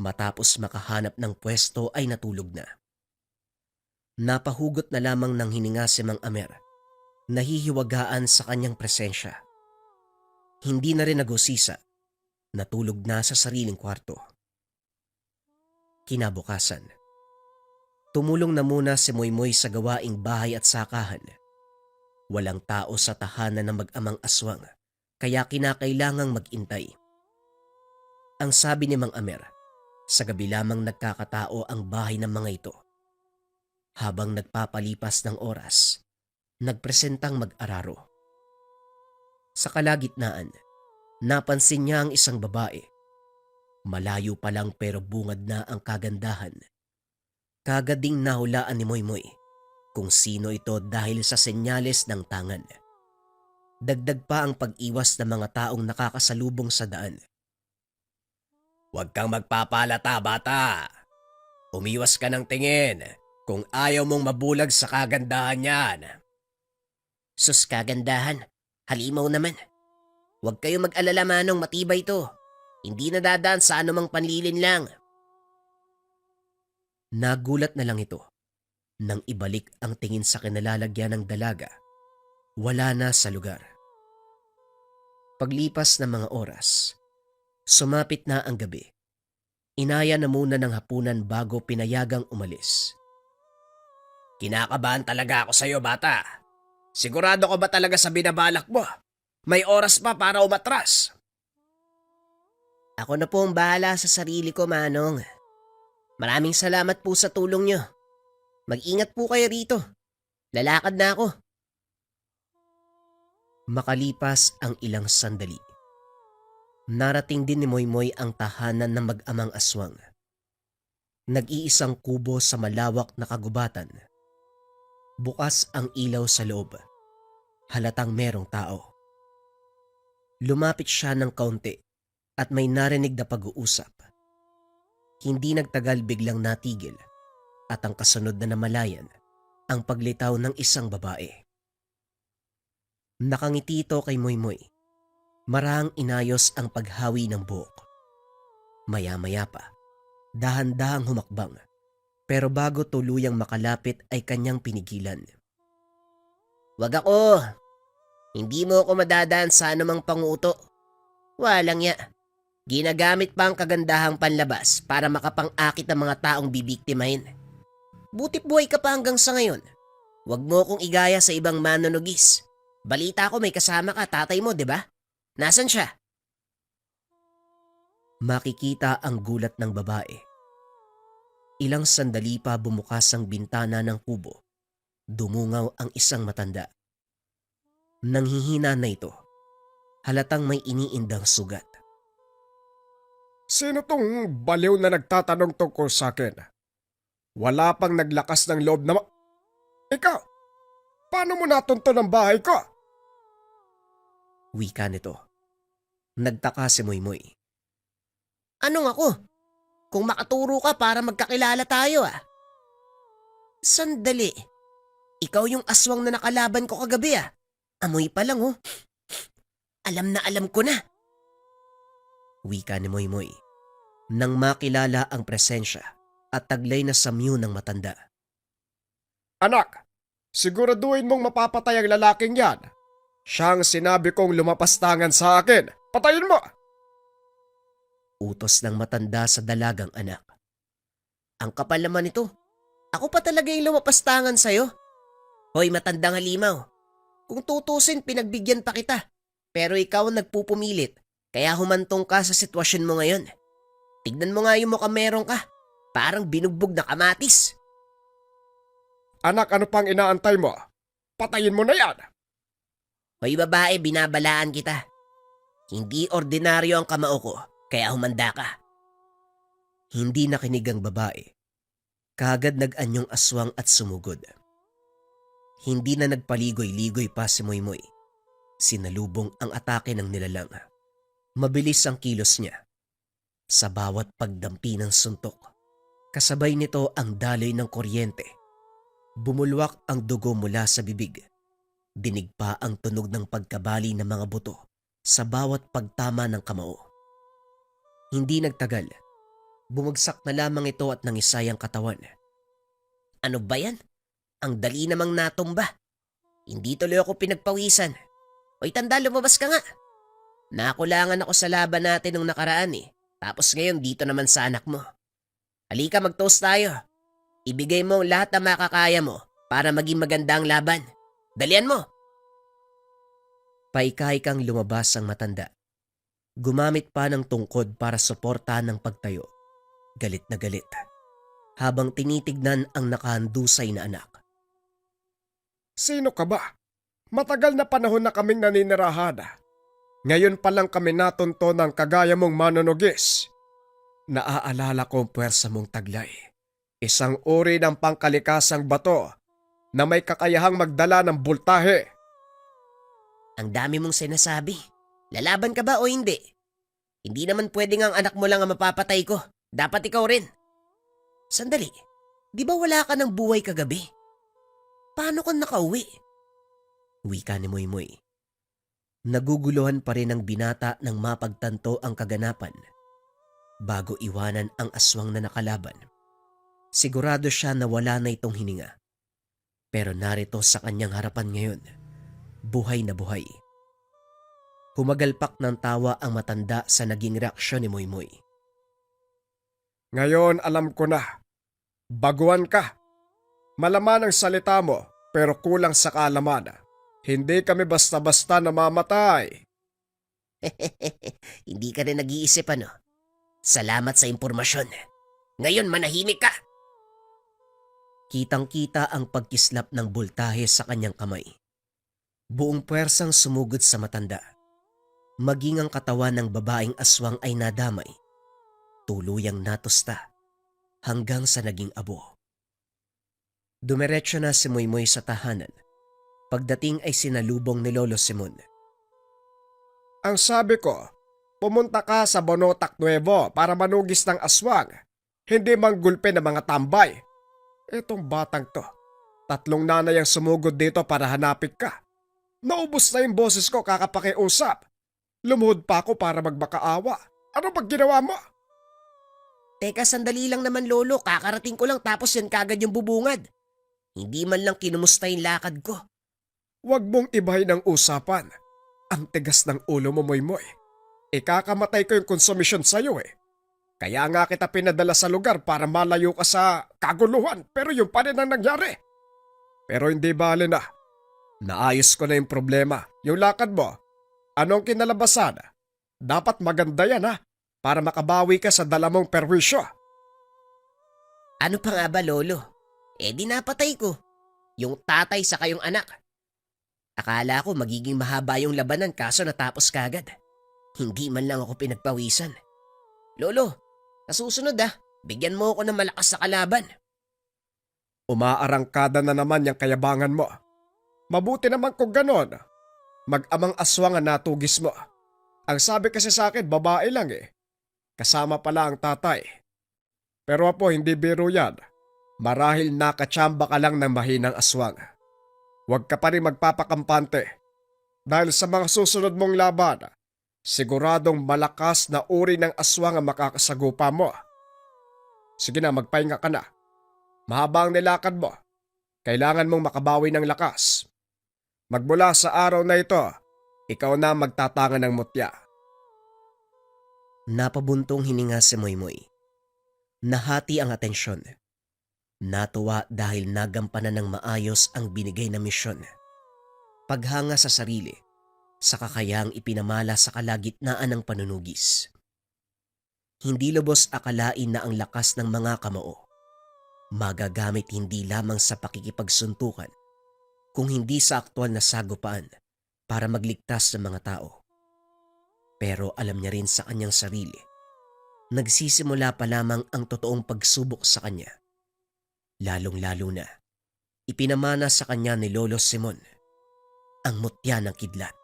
Matapos makahanap ng pwesto ay natulog na. Napahugot na lamang ng hininga si Mang Amer, nahihiwagaan sa kanyang presensya. Hindi na rin nagusisa, natulog na sa sariling kwarto. Kinabukasan, tumulong na muna si Moymoy sa gawaing bahay at sakahan. Walang tao sa tahanan ng mag-amang aswang, kaya kinakailangang mag-intay. Ang sabi ni Mang Amer, Sa gabi lamang nagkakatao ang bahay ng mga ito. Habang nagpapalipas ng oras, nagpresentang mag-araro. Sa kalagitnaan, napansin niya ang isang babae. Malayo pa lang pero bungad na ang kagandahan. Kagad ding nahulaan ni Moymoy kung sino ito dahil sa senyales ng tangan. Dagdag pa ang pag-iwas ng mga taong nakakasalubong sa daan. Huwag kang magpapalata, bata. Umiwas ka ng tingin kung ayaw mong mabulag sa kagandahan yan. Sus, kagandahan. Halimaw naman. Huwag kayo mag-alala, manong, matibay to. Hindi nadadaan sa anumang panlilin lang. Nagulat na lang ito nang ibalik ang tingin sa kinalalagyan ng dalaga. Wala na sa lugar. Paglipas ng mga oras, sumapit na ang gabi. Inaya na muna ng hapunan bago pinayagang umalis. Kinakabahan talaga ako sa'yo, bata. Sigurado ka ba talaga sa binabalak mo? May oras pa para umatras. Ako na po ang bahala sa sarili ko, manong. Maraming salamat po sa tulong nyo. Mag-ingat po kayo rito. Lalakad na ako. Makalipas ang ilang sandali, narating din ni Moymoy ang tahanan ng mag-amang aswang. Nag-iisang kubo sa malawak na kagubatan. Bukas ang ilaw sa loob. Halatang merong tao. Lumapit siya ng kaunti at may narinig na pag-uusap. Hindi nagtagal biglang natigil at ang kasunod na namalayan ang paglitaw ng isang babae. Nakangiti ito kay Moymoy. Marahang inayos ang paghawi ng buhok. Maya-maya pa, dahan-dahang humakbang. Pero bago tuluyang makalapit ay kanyang pinigilan. Wag ako! Hindi mo ako madadaan sa anumang panguto. Walang ya. Ginagamit pa ang kagandahang panlabas para makapang-akit ng mga taong bibiktimahin. Butit buhay ka pa hanggang sa ngayon. Wag mo akong igaya sa ibang manonugis. Balita ko may kasama ka, tatay mo, di ba? Nasaan siya? Makikita ang gulat ng babae. Ilang sandali pa bumukas ang bintana ng kubo. Dumungaw ang isang matanda. Nanghihina na ito. Halatang may iniindang sugat. Sino tong baliw na nagtatanong tungkol sa akin? Wala pang naglakas ng loob na Ikaw, paano mo natunto ng bahay ko? Wika nito. Nagtaka si Moymoy. Anong ako? Kung makaturo ka para magkakilala tayo ah. Sandali. Ikaw yung aswang na nakalaban ko kagabi ah. Amoy pa lang oh. Alam na alam ko na. Wika ni Moymoy. Nang makilala ang presensya at taglay na samyo ng matanda. Anak, siguraduhin mong mapapatay ang lalaking yan. Siyang sinabi kong lumapastangan sa akin. Patayin mo! Utos ng matanda sa dalagang anak. Ang kapal naman ito. Ako pa talaga yung lumapastangan sa'yo. Hoy matandang halimaw. Kung tutusin pinagbigyan pa kita. Pero ikaw ang nagpupumilit. Kaya humantong ka sa sitwasyon mo ngayon. Tignan mo nga yung mukhang meron ka. Parang binugbog na kamatis. Anak, ano pang inaantay mo? Patayin mo na yan! Hoy babae, binabalaan kita. Hindi ordinaryo ang kamao ko, kaya humanda ka. Hindi nakinig ang babae. Kagad nag-anyong aswang at sumugod. Hindi na nagpaligoy-ligoy pa si Moymoy. Sinalubong ang atake ng nilalang. Mabilis ang kilos niya. Sa bawat pagdampi ng suntok, kasabay nito ang daloy ng kuryente. Bumulwak ang dugo mula sa bibig. Dinig pa ang tunog ng pagkabali ng mga buto sa bawat pagtama ng kamao. Hindi nagtagal. Bumagsak na lamang ito at nangisay ang katawan. Ano ba yan? Ang dali namang natumba. Hindi tuloy ako pinagpawisan. Hoy tanda, lumabas ka nga. Nakulangan ako sa laban natin nung nakaraan eh. Tapos ngayon dito naman sa anak mo. Halika mag-toast tayo. Ibigay mo lahat ng makakaya mo para maging maganda ang laban. Dalian mo! Paikay kang lumabas ang matanda. Gumamit pa ng tungkod para suportahan ng pagtayo. galit na galit, habang tinitignan ang nakahandusay na anak. Sino ka ba? Matagal na panahon na kaming naninirahan. Ngayon pa lang kami natunto ng kagaya mong manunugis. Naaalala ko ang puwersa mong taglay. Isang uri ng pangkalikasang bato na may kakayahang magdala ng bultahe. Ang dami mong sinasabi. Lalaban ka ba o hindi? Hindi naman pwedeng ang anak mo lang ang mapapatay ko. Dapat ikaw rin. Sandali, di ba wala ka ng buhay kagabi? Paano ka nakauwi? Wika ni Moymoy. Naguguluhan pa rin ang binata nang mapagtanto ang kaganapan. Bago iwanan ang aswang na nakalaban, sigurado siya na wala na itong hininga. Pero narito sa kanyang harapan ngayon, buhay na buhay. Humagalpak ng tawa ang matanda sa naging reaksyon ni Moymoy. Ngayon alam ko na. Baguhan ka. Malaman ang salita mo pero kulang sa kaalaman. Hindi kami basta-basta namamatay. Hindi ka rin nag-iisip ano? Salamat sa impormasyon. Ngayon manahimik ka. Kitang-kita ang pagkislap ng bultahe sa kanyang kamay. Buong puwersang sumugod sa matanda. Maging ang katawan ng babaeng aswang ay nadamay. Tuluyang natusta hanggang sa naging abo. Dumiretso na si Moymoy sa tahanan. Pagdating ay sinalubong ni Lolo Simon. Ang sabi ko, pumunta ka sa Bonotac Nuevo para manugis ng aswang, hindi manggulpe ng mga tambay. Itong batang to, 3 nanay ang sumugod dito para hanapin ka. Naubos na yung boses ko kakapakiusap. Lumuhod pa ako para magmakaawa. Ano pag ginawa mo? Teka, sandali lang naman lolo. Kakarating ko lang tapos yan kagad yung bubungad. Hindi man lang kinumusta yung lakad ko. Huwag mong ibahin ang usapan. Ang tigas ng ulo mo, Moymoy. Ikakamatay ko yung konsumisyon sa'yo eh. Kaya nga kita pinadala sa lugar para malayo ka sa kaguluhan pero yun pa rin ang nangyari. Pero hindi bale na. Naayos ko na yung problema. Yung lakad mo, anong kinalabasan? Dapat maganda yan ha, para makabawi ka sa dala mong perwisyo. Ano pa nga ba lolo? Eh di napatay ko. Yung tatay sa kayong anak. Akala ko magiging mahaba yung labanan kaso natapos kagad. Hindi man lang ako pinagpawisan. Lolo, sa susunod bigyan mo ako ng malakas sa kalaban. Umaarangkada na naman yung kayabangan mo. Mabuti naman kung ganon. Mag-amang aswang ang natugis mo. Ang sabi kasi sa akin, babae lang eh. Kasama pala ang tatay. Pero apo, hindi biro yan. Marahil nakatsamba ka lang ng mahinang aswang. Huwag ka pa rin magpapakampante. Dahil sa mga susunod mong laban, siguradong malakas na uri ng aswang ang makakasagupa mo. Sige na, magpahinga ka na. Mahaba ang nilakad mo. Kailangan mong makabawi ng lakas. Magmula sa araw na ito, ikaw na magtatangan ng mutya. Napabuntong hininga si Moymoy. Nahati ang atensyon. Natuwa dahil nagampanan ng maayos ang binigay na misyon. Paghanga sa sarili, sa kakayang ipinamala sa kalagitnaan ng panunugis. Hindi lubos akalain na ang lakas ng mga kamao magagamit hindi lamang sa pakikipagsuntukan, kung hindi sa aktwal na sagupaan para magligtas ng mga tao. Pero alam niya rin sa kanyang sarili, nagsisimula pa lamang ang totoong pagsubok sa kanya. Lalong-lalo na, ipinamana sa kanya ni Lolo Simon ang mutya ng kidlat.